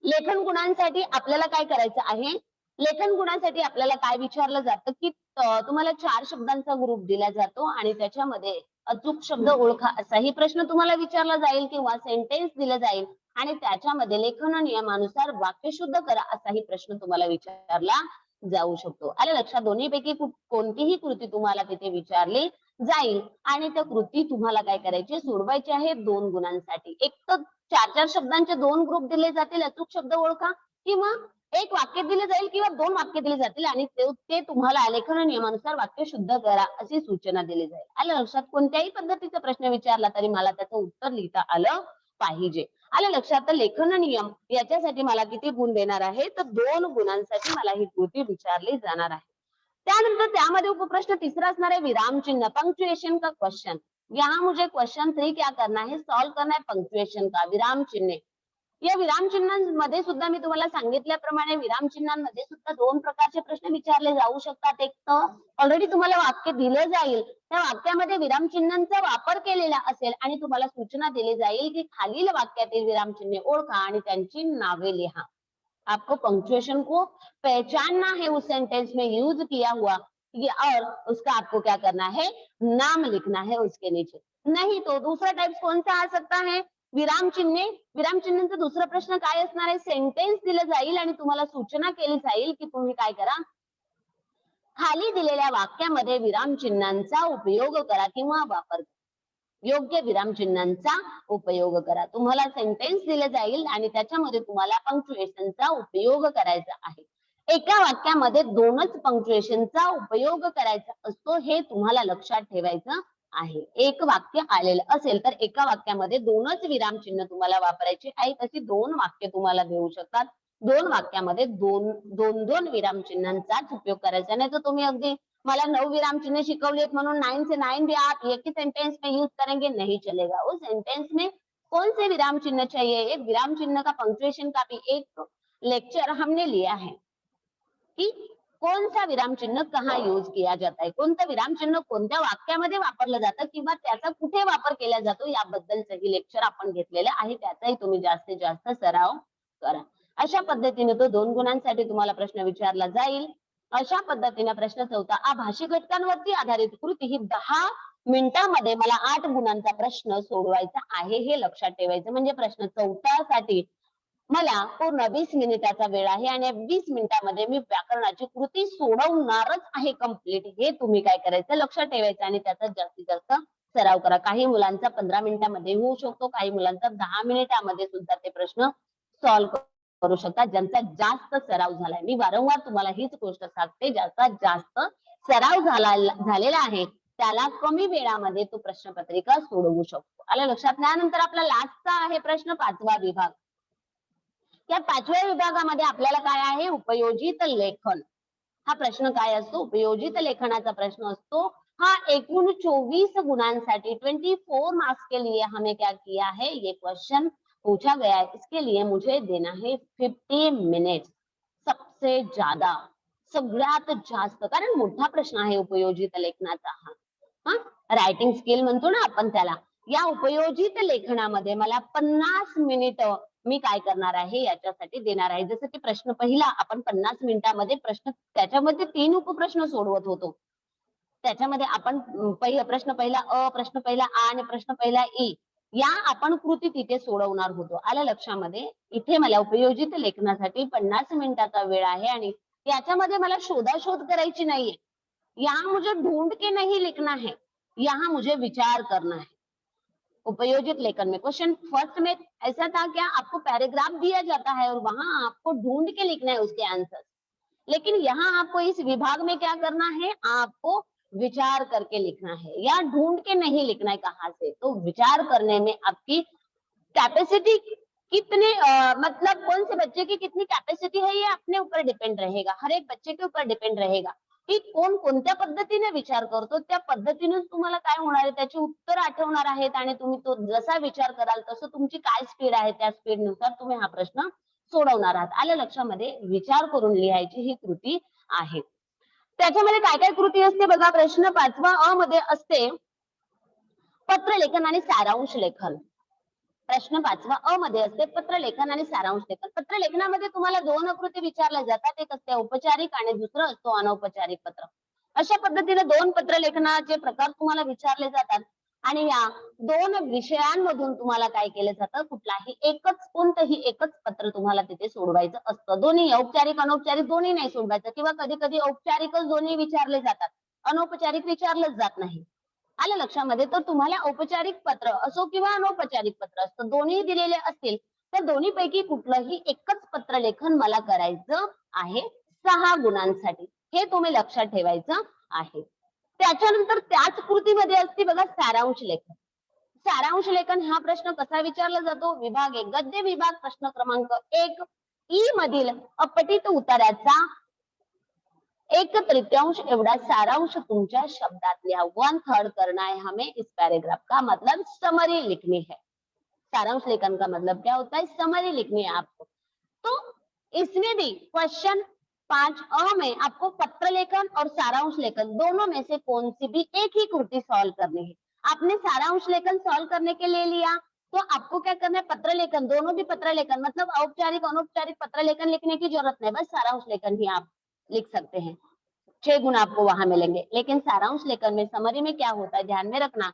लेखन गुणांसाठी आपल्याला काय करायचं आहे लेखन गुणांसाठी आपल्याला काय विचारलं जातं की तुम्हाला 4 शब्दांचा ग्रुप दिला जातो आणि त्याच्यामध्ये अचूक शब्द ओळखा असाही प्रश्न तुम्हाला विचारला जाईल किंवा सेंटेन्स दिलं जाईल आणि त्याच्यामध्ये लेखन नियमानुसार वाक्य शुद्ध करा असाही प्रश्न तुम्हाला विचारला जाऊ शकतो. आलं लक्षात. दोन्हीपैकी कोणतीही कृती तुम्हाला तिथे विचारली जाईल आणि त्या कृती तुम्हाला काय करायची सोडवायची आहे 2 गुणांसाठी. एक तर 4 शब्दांचे 2 ग्रुप दिले जातील अचूक शब्द ओळखा किंवा एक वाक्य दिले जाईल किंवा 2 वाक्य दिली जातील आणि ते तुम्हाला लेखन नियमानुसार वाक्य शुद्ध करा अशी सूचना दिली जाईल. आलं लक्षात. कोणत्याही पद्धतीचा प्रश्न विचारला तरी मला त्याचं उत्तर लिहिता आलं पाहिजे. आलं लक्षात? तर लेखन नियम याच्यासाठी मला किती गुण देणार आहे, तर 2 गुणांसाठी मला ही कृती विचारली जाणार आहे. त्यानंतर त्यामध्ये उपप्रश्न तिसरा असणार है विराम चिन्ह, पंक्चुएशन का क्वेश्चन। यहाँ मुझे क्वेश्चन 3 क्या करना है, सॉल्व करना है पंक्चुएशन का, विराम चिन्ह। या विराम चिन्हांमध्ये सुद्धा मी तुम्हाला सांगितल्याप्रमाणे विराम चिन्हांमध्ये सुद्धा 2 प्रकारचे प्रश्न विचारले जाऊ शकतात. एक तर ऑलरेडी तुम्हाला वाक्य दिलं जाईल, त्या वाक्यामध्ये विराम चिन्हांचा वापर केलेला असेल आणि तुम्हाला सूचना दिली जाईल की खालील वाक्यातील विराम चिन्हे ओळखा आणि त्यांची नावे लिहा। आपको पंक्चुएशन को पहचानना है, उस सेंटेंस में यूज किया हुआ और उसका आपको क्या करना है, नाम लिखना है उसके नीचे। नहीं तो दूसरा टाइप कौन सा आ सकता है, विराम चिन्हे। विराम चिन्हांचा दुसरा प्रश्न काय असणार आहे, सेंटेन्स दिलं जाईल आणि तुम्हाला सूचना केली जाईल की तुम्ही काय करा, खाली दिलेल्या वाक्यामध्ये विराम चिन्हांचा उपयोग करा किंवा वापर करा, योग्य विराम चिन्हांचा उपयोग करा। तुम्हाला सेंटेन्स दिले जाईल आणि त्याच्यामध्ये तुम्हाला पंक्चुएशनचा उपयोग करायचा आहे। एका वाक्यामध्ये 2च पंक्चुएशनचा उपयोग करायचा असतो, हे तुम्हाला लक्षात ठेवायचं आहे। एक वाक्य आलेलं असेल तर एका वाक्यामध्ये 2च विराम चिन्ह तुम्हाला वापरायचे आहेत, अशी 2 वाक्य तुम्हाला देऊ शकतात। 2 वाक्यामध्ये 2 विराम चिन्हांचाच उपयोग करायचा, नाही तर तुम्ही अगदी मला 9 विराम चिन्ह शिकवलेत म्हणून 9 से 9 भी आप एक ही सेंटेंस में यूज करेंगे, नहीं चलेगा। उस सेंटेंस में कौन से विराम चिन्ह चाहिए, एक विराम चिन्ह का पंक्चुएशन का भी एक लेक्चर हमने लिया है की कौन सा विराम चिन्ह कहाँ यूज किया जाता है, कोणतं विराम चिन्ह कोणत्या वाक्यामध्ये वापरलं जातं किंवा त्याचा कुठे वापर केला जातो याबद्दलचंही लेक्चर आपण घेतलेलं आहे, त्याचाही तुम्ही जास्तीत जास्त सराव करा। अशा पद्धतीने तो 2 गुणांसाठी तुम्हाला प्रश्न विचारला जाईल। अशा पद्धतीने प्रश्न 4 भाषिक घटकांवरती आधारित कृती ही 10 मिनिटांमध्ये मला 8 गुणांचा प्रश्न सोडवायचा आहे, हे लक्षात ठेवायचं। म्हणजे प्रश्न 4 साठी मला पूर्ण 20 मिनिटाचा वेळ आहे आणि 20 मिनिटांमध्ये मी व्याकरणाची कृती सोडवणारच आहे कंप्लीट, हे तुम्ही काय करायचं लक्षात ठेवायचं आणि त्याचा जास्तीत जास्त सराव करा। काही मुलांचा 15 मिनिटांमध्ये होऊ शकतो, काही मुलांचा 10 मिनिटांमध्ये सुद्धा ते प्रश्न सॉल्व्ह करू शकतात, ज्यांचा जास्त सराव झालाय। मी वारंवार तुम्हाला हीच गोष्ट सांगते, ज्याचा जास्त सराव झालेला आहे त्याला कमी वेळामध्ये तो प्रश्नपत्रिका सोडवू शकतो। आलं लक्षात? त्यानंतर आपला लास्टचा आहे प्रश्न 5वा विभाग। या 5व्या विभागामध्ये आपल्याला काय आहे, उपयोजित लेखन हा प्रश्न काय असतो, उपयोजित लेखनाचा प्रश्न असतो। हा एकूण 24 गुणांसाठी 24 मार्क्स के लिए हमें क्या किया है, ये क्वेश्चन पूछा गया है। इसके लिए मुझे देना है 50 मिनिट्स, सबसे ज्यादा, सगळ्यात जास्त, कारण मोठा प्रश्न आहे उपयोजित लेखनाचा हा। रायटिंग स्किल म्हणतो ना आपण त्याला। या उपयोजित लेखनामध्ये मला 50 मिनिट मी काय करणार आहे याच्यासाठी देणार आहे। जसं की प्रश्न पहिला आपण 50 मिनिटांमध्ये प्रश्न, त्याच्यामध्ये 3 उपप्रश्न सोडवत होतो। त्याच्यामध्ये आपण प्रश्न पहिला अ, प्रश्न पहिला आ आणि प्रश्न पहिला ई या आपण कृती तिथे सोडवणार होतो। आलं लक्षामध्ये? इथे मला उपयोजित लेखनासाठी 50 मिनिटाचा वेळ आहे आणि याच्यामध्ये मला शोधाशोध करायची नाहीये। यहाँ मुझे ढूंढ के नहीं लिखना है, यहाँ मुझे विचार करना है। उपयोजित लेखन में क्वेश्चन फर्स्ट में ऐसा था क्या, आपको पैराग्राफ दिया जाता है और वहां आपको ढूंढ के लिखना है उसके आंसर, लेकिन यहाँ आपको इस विभाग में क्या करना है, आपको विचार करके लिखना है या ढूंढ के नहीं लिखना है कहाँ से। तो विचार करने में आपकी कैपेसिटी कितने मतलब कौन से बच्चे की कितनी कैपेसिटी है ये अपने ऊपर डिपेंड रहेगा, हर एक बच्चे के ऊपर डिपेंड रहेगा की कोण कोणत्या पद्धतीने विचार करतो, त्या पद्धतीनेच तुम्हाला काय होणार आहे, त्याची उत्तर आठवणार आहेत आणि तुम्ही तो जसा विचार कराल तसं तुमची काय स्पीड आहे, त्या स्पीड नुसार तुम्ही हा प्रश्न सोडवणार आहात। आलं लक्षामध्ये? विचार करून लिहायची ही कृती आहे। त्याच्यामध्ये काय काय कृती असते बघा, प्रश्न 5वा अ मध्ये असते पत्रलेखन आणि सारांश लेखन। प्रश्न 5वा अ मध्ये असते पत्रलेखन आणि सारांश लेखन। पत्रलेखनामध्ये तुम्हाला 2 कृती विचारल्या जातात, एक असते औपचारिक आणि दुसरं असतो अनौपचारिक पत्र। अशा पद्धतीने 2 पत्रलेखनाचे प्रकार तुम्हाला विचारले जातात आणि या 2 विषयांमधून तुम्हाला काय केलं जातं, कुठलाही एकच, कोणतंही एकच पत्र तुम्हाला तिथे सोडवायचं असतं। दोन्ही औपचारिक अनौपचारिक दोन्ही नाही सोडवायचं किंवा कधी कधी औपचारिकच दोन्ही विचारले जातात, अनौपचारिक विचारलंच जात नाही। आलं लक्षामध्ये? तर तुम्हाला औपचारिक पत्र असो किंवा अनौपचारिक पत्र असतं, दोन्ही दिलेले असतील तर दोन्हीपैकी कुठलंही एकच पत्रलेखन मला करायचं आहे 6 गुणांसाठी, हे तुम्ही लक्षात ठेवायचं आहे। त्याच्यानंतर त्याच कृतीमध्ये असते बघा सारांश लेखन। सारांश लेखन हा प्रश्न कसा विचारला जातो? विभाग 1 गद्य विभाग प्रश्न क्रमांक 1 ई मधील अपठित उत्तराचा 1/3 एवढा सारांश तुमच्या शब्दात लिहा। 1/3 करना है हमें इस पैराग्राफ का मतलब समरी लिखनी है। सारांश लेखन का मतलब क्या होता है? समरी लिखनी है आपको। तो इसमें भी क्वेश्चन 5 में आपको पत्र लेखन और सारांश लेखन दोनों में से कौन सी भी एक ही कृति सॉल्व करनी है। आपने सारांश लेखन सॉल्व करने के लिए लिया तो आपको क्या करना है? पत्र लेखन, दोनों भी पत्र लेखन मतलब औपचारिक अनौपचारिक पत्र लेखन लिखने की जरूरत नहीं, बस सारांश लेखन ही आप लिख सकते हैं। 6 गुण आपको वहां मिलेंगे। लेकिन सारांश लेखन में समरी में क्या होता है ध्यान में रखना,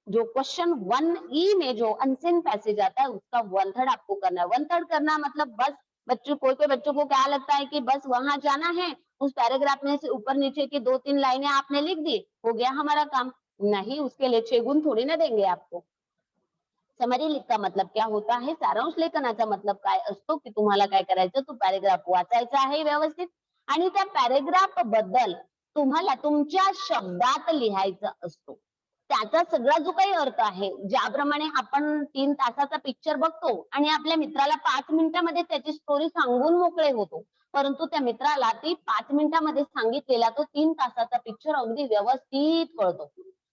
जो क्वेश्चन 1 ई में जो अनसीन पैसेज आता है उसका 1/3 आपको करना है। 1/3 करना मतलब बस बच्चों कोई बच्चों को क्या लगता है कि बस वहां जाना है, उस पैराग्राफ में से ऊपर नीचे की 2-3 लाइनें आपने लिख दी, हो गया हमारा काम। नहीं, उसके लिए 6 गुण थोड़ी ना देंगे आपको। समरी का मतलब क्या होता आहे? सारांश लेखनाचा मतलब काय असतो की तुम्हाला काय करायचं, तो पॅरेग्राफ वाचायचा आहे व्यवस्थित आणि त्या पॅरेग्राफ बद्दल तुम्हाला तुमच्या शब्दात लिहायचं असतो। त्याचा सगळा जो काही अर्थ आहे, ज्याप्रमाणे आपण 3 तासाचा पिक्चर बघतो आणि आपल्या मित्राला 5 मिनिटामध्ये त्याची स्टोरी सांगून मोकळे होतो, परंतु त्या मित्राला ती 5 मिनिटामध्ये सांगितलेला तो 3 तासाचा पिक्चर अगदी व्यवस्थित कळतो।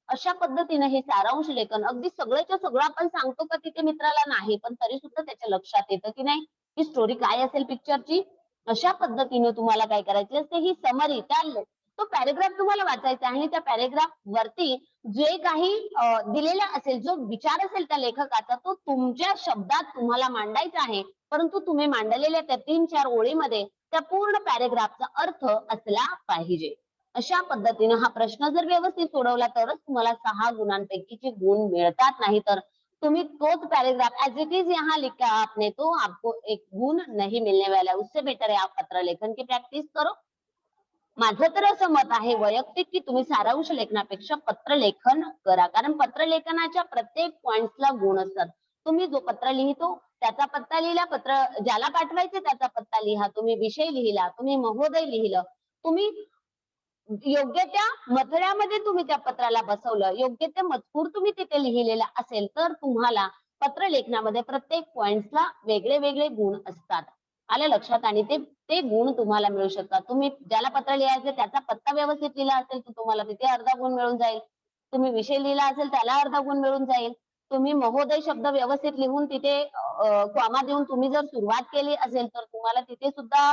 अशा पद्धतीने हे सारांश लेखन अगदी सगळ्याच्या सगळं आपण सांगतो का तिथे मित्राला नाही, पण तरी सुद्धा त्याच्या लक्षात येतं की नाही ही स्टोरी काय असेल पिक्चरची। अशा पद्धतीने तुम्हाला काय करायची असते, ही समरी तो पॅरेग्राफ तुम्हाला वाचायचा आहे आणि त्या पॅरेग्राफ वरती जे काही दिलेलं असेल, जो विचार असेल त्या लेखकाचा तो तुमच्या शब्दात तुम्हाला मांडायचा आहे, परंतु तुम्ही मांडलेल्या त्या 3-4 ओळीमध्ये त्या पूर्ण पॅरेग्राफचा अर्थ असला पाहिजे। अशा पद्धतीने हा प्रश्न जर व्यवस्थित सोडवला तरच तुम्हाला 6 गुणांपैकीचे गुण मिळतात, नाही तर तुम्ही तोच पैराग्राफ एज इट इज यहाँ लिखा आपने तो आपको 1 गुण नहीं मिलने वाला है। उससे बेटर है आप पत्र लेखन की प्रॅक्टिस करो। माझं तर असं मत आहे वैयक्तिक की तुम्ही सारांश लेखनापेक्षा पत्र लेखन करा, कारण पत्र लेखनाच्या प्रत्येक पॉइंट्सला गुण असतात। तुम्ही जो पत्र लिहितो त्याचा पत्ता लिहिला, पत्र ज्याला पाठवायचे त्याचा पत्ता लिहा, तुम्ही विषय लिहिला, तुम्ही महोदय लिहिलं, तुम्ही योग्य त्या मथळ्यामध्ये तुम्ही त्या पत्राला बसवलं, योग्य ते मजकूर तुम्ही तिथे लिहिलेला असेल तर तुम्हाला पत्र लेखनामध्ये प्रत्येक पॉइंट्सला वेगळे वेगळे गुण असतात। आलं लक्षात? आणि ते ते गुण तुम्हाला मिळू शकतात। तुम्ही ज्याला पत्र लिहायचं त्याचा पत्ता व्यवस्थित लिहिला असेल तर तुम्हाला तिथे अर्धा गुण मिळून जाईल। तुम्ही विषय लिहिला असेल त्याला अर्धा गुण मिळून जाईल। तुम्ही महोदय शब्द व्यवस्थित लिहून तिथे कॉमा देऊन तुम्ही जर सुरुवात केली असेल तर तुम्हाला तिथे सुद्धा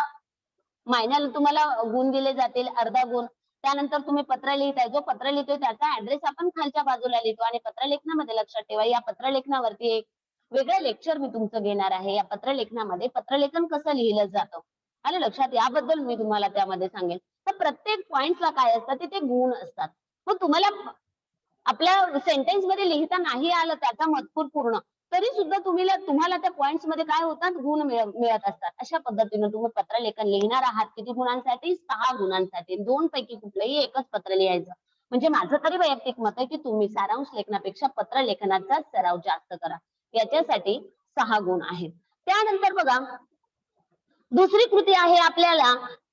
मायनर तुम्हाला गुण दिले जातील, अर्धा गुण। त्यानंतर तुम्ही पत्र लिहिताय, जो पत्र लिहितोय त्याचा ऍड्रेस आपण खालच्या बाजूला लिहितो आणि पत्र लेखनामध्ये लक्षात ठेवा या पत्र लेखनावरती एक वेगळं लेक्चर मी तुमचं घेणार आहे। या पत्र लेखनामध्ये पत्रलेखन कसं लिहिलं जातं आलं लक्षात, याबद्दल मी तुम्हाला त्यामध्ये सांगेन। तर प्रत्येक पॉइंटला काय असतं तिथे गुण असतात। मग तुम्हाला आपल्या सेंटेन्स मध्ये लिहिता नाही आलं त्याचा मजकूर पूर्ण, तरी सुद्धा तुम्हाला त्या पॉइंट्स मध्ये काय होतात गुण मिळत असतात। अशा पद्धतीने तुम्ही पत्रलेखन लिहिणार आहात किती गुणांसाठी? 6 गुणांसाठी। 2 पैकी कुठलंही एकच पत्र लिहायचं। म्हणजे माझं तरी वैयक्तिक मत आहे की तुम्ही सारांश लेखनापेक्षा पत्र लेखनाचा सराव जास्त करा, याच्यासाठी 6 गुण आहेत। त्यानंतर बघा दुसरी कृती आहे आपल्याला,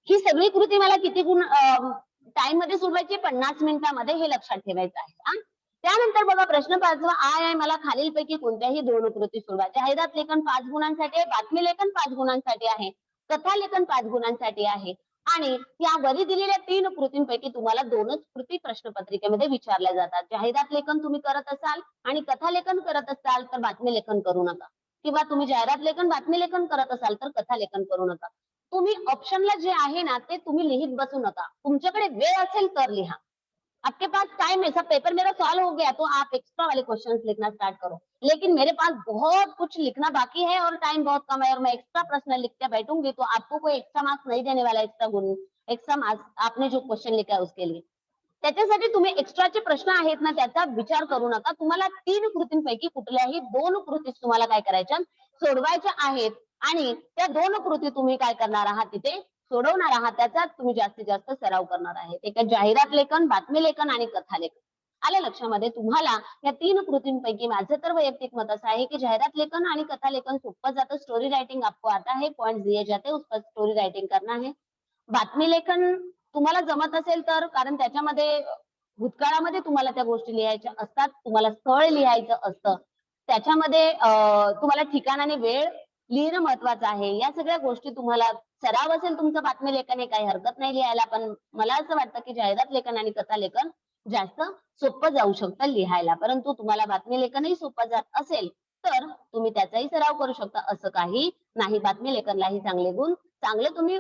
ही सगळी कृती मला किती गुण टाइम मध्ये सोडवायची? 50 मिनिटांमध्ये, हे लक्षात ठेवायचं आहे। त्यानंतर बघा प्रश्न 5वा आहे मला खालीलपैकी कोणत्याही 2 कृती सोडवा। जाहिरात लेखन 5 गुणांसाठी आहे, बातमी लेखन 5 गुणांसाठी आहे, कथा लेखन 5 गुणांसाठी आहे आणि या वरी दिलेल्या 3 कृतींपैकी तुम्हाला 2च कृती प्रश्नपत्रिकेमध्ये विचारल्या जातात। जाहिरात लेखन तुम्ही करत असाल आणि कथा लेखन करत असाल तर बातमी लेखन करू नका, किंवा तुम्ही जाहिरात लेखन बातमी लेखन करत असाल तर कथा लेखन करू नका। तुम्ही ऑप्शनला जे आहे ना ते तुम्ही लिहित बसू नका, तुमच्याकडे वेळ असेल तर लिहा। आपके पास टाइम है, सब पेपर मेरा सॉल्व हो गया तो आप एक्स्ट्रा वाले क्वेश्चंस लिखना स्टार्ट करो, लेकिन मेरे पास बहुत कुछ लिखना बाकी है और टाइम बहुत कम है और मैं एक्स्ट्रा प्रश्न लिख के बैठूंगी तो आपको कोई एक्स्ट्रा मार्क्स नहीं देने वाला, एक्स्ट्रा गुण, एक्स्ट्रा मार्क्स आपने जो क्वेश्चन लिखा है उसके लिए। त्याच्यासाठी तुम्ही एक्स्ट्राचे प्रश्न आहेत ना त्याचा विचार करू नका। तुम्हाला 3 कृतींपैकी कुठल्याही 2 कृती तुम्हाला काय करायच्या सोडवायच्या आहेत आणि त्या 2 कृती तुम्ही काय करणार आहात तिथे सोडवणार आहात, त्याचा तुम्ही जास्तीत जास्त सराव करणार आहे। एक जाहिरात लेखन, बातमी लेखन आणि कथा लेखन। आलं लक्षामध्ये? तुम्हाला या 3 कृतींपैकी माझं तर वैयक्तिक मत असं आहे की जाहिरात लेखन आणि कथा लेखन सोपं जातं। स्टोरी राइटिंग आपको आता है, पॉइंट्स दिए जाते हैं, उस पर स्टोरी राइटिंग करना है। बातमी लेखन तुम्हाला जमत असेल तर, कारण त्याच्यामध्ये भूतकाळामध्ये तुम्हाला त्या गोष्टी लिहायच्या असतात, तुम्हाला स्थळ लिहायचं असतं. त्याच्यामध्ये तुम्हाला ठिकाण आणि वेळ लिहिणं महत्वाचं आहे. या सगळ्या गोष्टी तुम्हाला सराव असेल तुमचं बातमी लेखन, हे काही हरकत नाही लिहायला. पण मला असं वाटतं की जाहिरात लेखन आणि कथा लेखन जास्त सोपं जाऊ शकतं लिहायला. परंतु तुम्हाला बातमी लेखनही सोपं जात असेल तर तुम्ही त्याचाही सराव करू शकता, असं काही नाही. बातमी लेखनलाही चांगले गुण, चांगले तुम्ही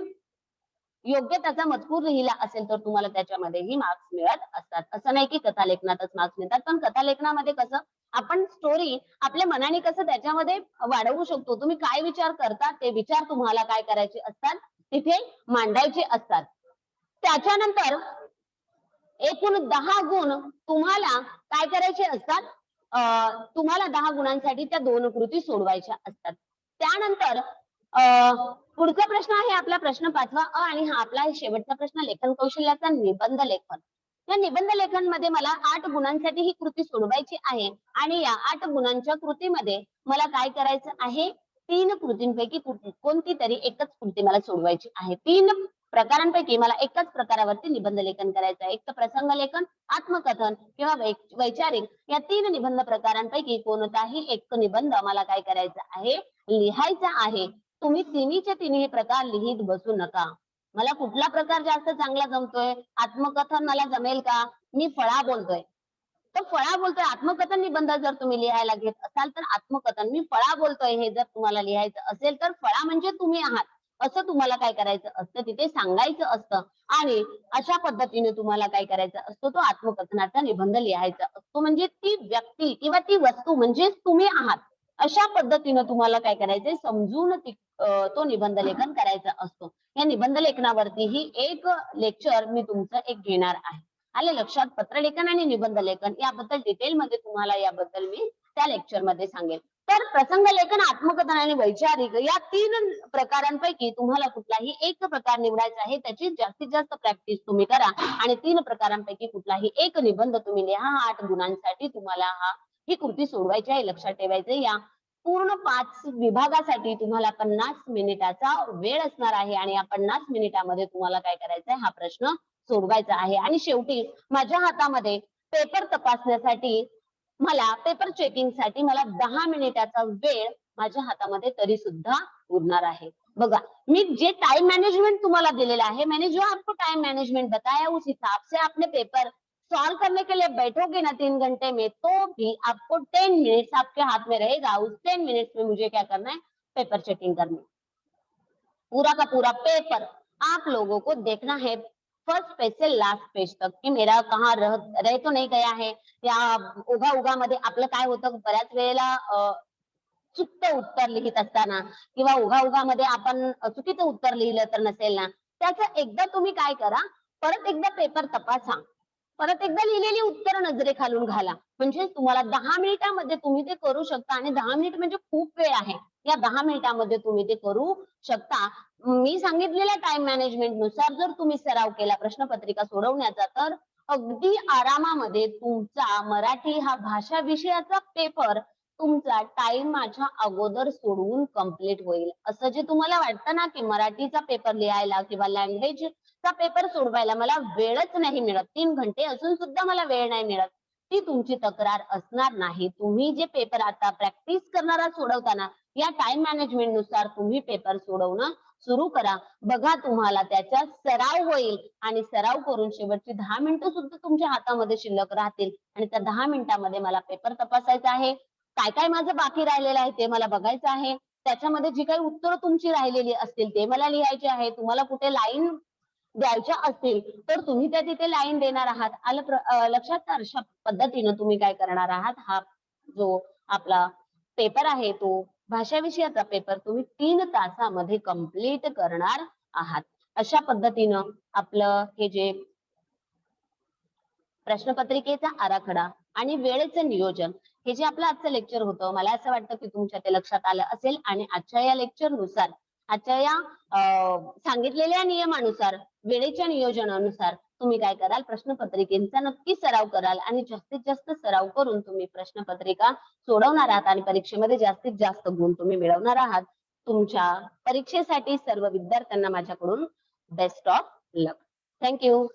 योग्य त्याचा मजकूर लिहिला असेल तर तुम्हाला त्याच्यामध्येही मार्क्स मिळत असतात. असं नाही की कथा लेखनातच मार्क्स मिळतात, पण कथा लेखनामध्ये कसं आपण स्टोरी आपल्या मनाने कसं त्याच्यामध्ये वाढवू शकतो. तुम्ही काय विचार करता ते विचार तुम्हाला काय करायचे असतात, तिथे मांडायचे असतात. त्याच्यानंतर एकूण 10 गुण तुम्हाला काय करायचे असतात, तुम्हाला 10 गुणांसाठी त्या 2 कृती सोडवायच्या असतात. त्यानंतर पुढचा प्रश्न आहे आपला प्रश्न 5वा अ आणि हा आपला शेवटचा प्रश्न लेखन कौशल्याचा निबंध लेखन. या निबंध लेखन मध्ये मला 8 गुणांसाठी ही कृती सोडवायची आहे आणि या 8 गुणांच्या कृतीमध्ये मला काय करायचं आहे, 3 कृतींपैकी कोणती तरी एकच कृती मला सोडवायची आहे. 3 प्रकारांपैकी मला एकाच प्रकारावरती निबंध लेखन करायचं आहे. एक तर प्रसंग लेखन, आत्मकथन किंवा वैचारिक, या 3 निबंध प्रकारांपैकी कोणताही एक निबंध मला काय करायचा आहे, लिहायचा आहे. तुम्ही तिन्हीचे तिन्ही प्रकार लिहित बसू नका. मला कुठला प्रकार जास्त चांगला जमतोय, आत्मकथन मला जमेल का, मी फळा बोलतोय तर फळा बोलतोय. आत्मकथन निबंध जर तुम्ही लिहायला घेत असाल तर आत्मकथन, मी फळा बोलतोय हे जर तुम्हाला लिहायचं असेल तर फळा म्हणजे तुम्ही आहात असं तुम्हाला काय करायचं असतं, तिथे सांगायचं असतं. आणि अशा पद्धतीने तुम्हाला काय करायचं असतो, तो आत्मकथनाचा निबंध लिहायचा असतो. म्हणजे ती व्यक्ती किंवा ती वस्तू म्हणजेच तुम्ही आहात, अशा पद्धतीने तुम्हाला काय करायचंय, समजून तो निबंध लेखन करायचा असतो. या निबंध लेखनावरतीही एक लेक्चर मी तुमचं एक घेणार आहे. आले लक्षात? पत्रलेखन आणि निबंध लेखन याबद्दल डिटेलमध्ये तुम्हाला याबद्दल मी त्या लेक्चर मध्ये सांगेल. तर प्रसंग लेखन, आत्मकथन आणि वैचारिक या 3 प्रकारांपैकी तुम्हाला कुठलाही एक प्रकार निवडायचा आहे. त्याची जास्तीत जास्त प्रॅक्टिस तुम्ही करा आणि 3 प्रकारांपैकी कुठलाही एक निबंध तुम्ही लिहा. 8 गुणांसाठी तुम्हाला ही कृती सोडवायची आहे. लक्षात ठेवायचं, या पूर्ण 5 विभागासाठी तुम्हाला 50 मिनिटाचा वेळ असणार आहे आणि या 50 मिनिटामध्ये तुम्हाला काय करायचंय, हा प्रश्न सोडवायचा आहे. आणि शेवटी माझ्या हातामध्ये पेपर तपासण्यासाठी, मला पेपर चेकिंगसाठी मला 10 मिनिटाचा वेळ माझ्या हातामध्ये तरी सुद्धा उरणार आहे. बघा, मी जे टाइम मैनेजमेंट तुम्हाला दिलेला है, मैंने जो आपको टाइम मैनेजमेंट बताया उस हिसाब से आपने पेपर सॉल्व करने के लिए बैठोगे ना 3 घंटे में, तो भी आपको 10 मिनट्स आपके हाथ में रहेगा। उस 10 मिनट्स में मुझे क्या करना है, पेपर चेकिंग करनी, पूरा का पूरा पेपर आप लोगों को देखना है फर्स्ट पेज से लास्ट पेज तक, की मेरा कहाँ रह तो नहीं गया है, या उगा उगा मध्ये आपलं काय होतं बऱ्याच वेळेला चुकतं उत्तर लिहित असताना किंवा उगा उगा मध्ये आपण चुकीचं उत्तर लिहिलं तर नसेल ना, त्याचं एकदा तुम्ही काय करा, परत एकदा पेपर तपासा, परत एकदा लिहिलेली उत्तर नजरेखालून घाला. म्हणजे तुम्हाला 10 मिनिटामध्ये तुम्ही ते करू शकता आणि 10 मिनिट म्हणजे खूप वेळ आहे. या 10 मिनिटामध्ये तुम्ही ते करू शकता. मी सांगितलेल्या टाइम मॅनेजमेंट नुसार जर तुम्ही सराव केला प्रश्नपत्रिका सोडवण्याचा, तर अगदी आरामामध्ये तुमचा मराठी हा भाषा विषयाचा पेपर तुमचा टाइमाच्या अगोदर सोडवून कंप्लीट होईल. असं जे तुम्हाला वाटतं ना, की मराठीचा पेपर लिहायला किंवा लँग्वेजचा पेपर सोडवायला मला वेळच नाही मिळत, 3 घंटे असून सुद्धा मला वेळ नाही मिळत, ती तुमची तक्रार असणार नाही. तुम्ही जे पेपर आता प्रॅक्टिस करणारा सोडवताना या टाइम मॅनेजमेंट नुसार तुम्ही पेपर सोडवणं सुरू करा. बघा, तुम्हाला त्याचा सराव होईल आणि सराव करून शेवटची 10 मिनिटं सुद्धा तुमच्या हातामध्ये शिल्लक राहतील आणि त्या 10 मिनिटामध्ये मला पेपर तपासायचा आहे. काय काय माझं बाकी राहिलेलं आहे ते मला बघायचं आहे. त्याच्यामध्ये जी काही उत्तरं तुमची राहिलेली असतील ते मला लिहायचे आहे. तुम्हाला कुठे लाईन द्यायच्या असतील तर तुम्ही त्या तिथे लाईन देणार आहात. लक्षात? तर अशा पद्धतीनं तुम्ही काय करणार आहात, हा जो आपला पेपर आहे तो भाषा विषयाचा पेपर तुम्ही 3 तासामध्ये कंप्लीट करणार आहात. अशा पद्धतीनं आपलं हे जे प्रश्नपत्रिकेचा आराखडा आणि वेळेचं नियोजन, हे जे आपलं आजचं लेक्चर होतं, मला असं वाटतं की तुमच्या ते लक्षात आलं असेल आणि आजच्या या लेक्चर नुसार, आजच्या या सांगितलेल्या नियमानुसार, वेळेच्या नियोजनानुसार तुम्ही काय कराल, प्रश्नपत्रिकेचा नक्की सराव कराल आणि जास्तीत जास्त सराव करून तुम्ही प्रश्नपत्रिका सोडवणार आहात आणि परीक्षेमध्ये जास्तीत जास्त गुण तुम्ही मिळवणार आहात. तुमच्या परीक्षेसाठी सर्व विद्यार्थ्यांना माझ्याकडून बेस्ट ऑफ लक. थँक्यू.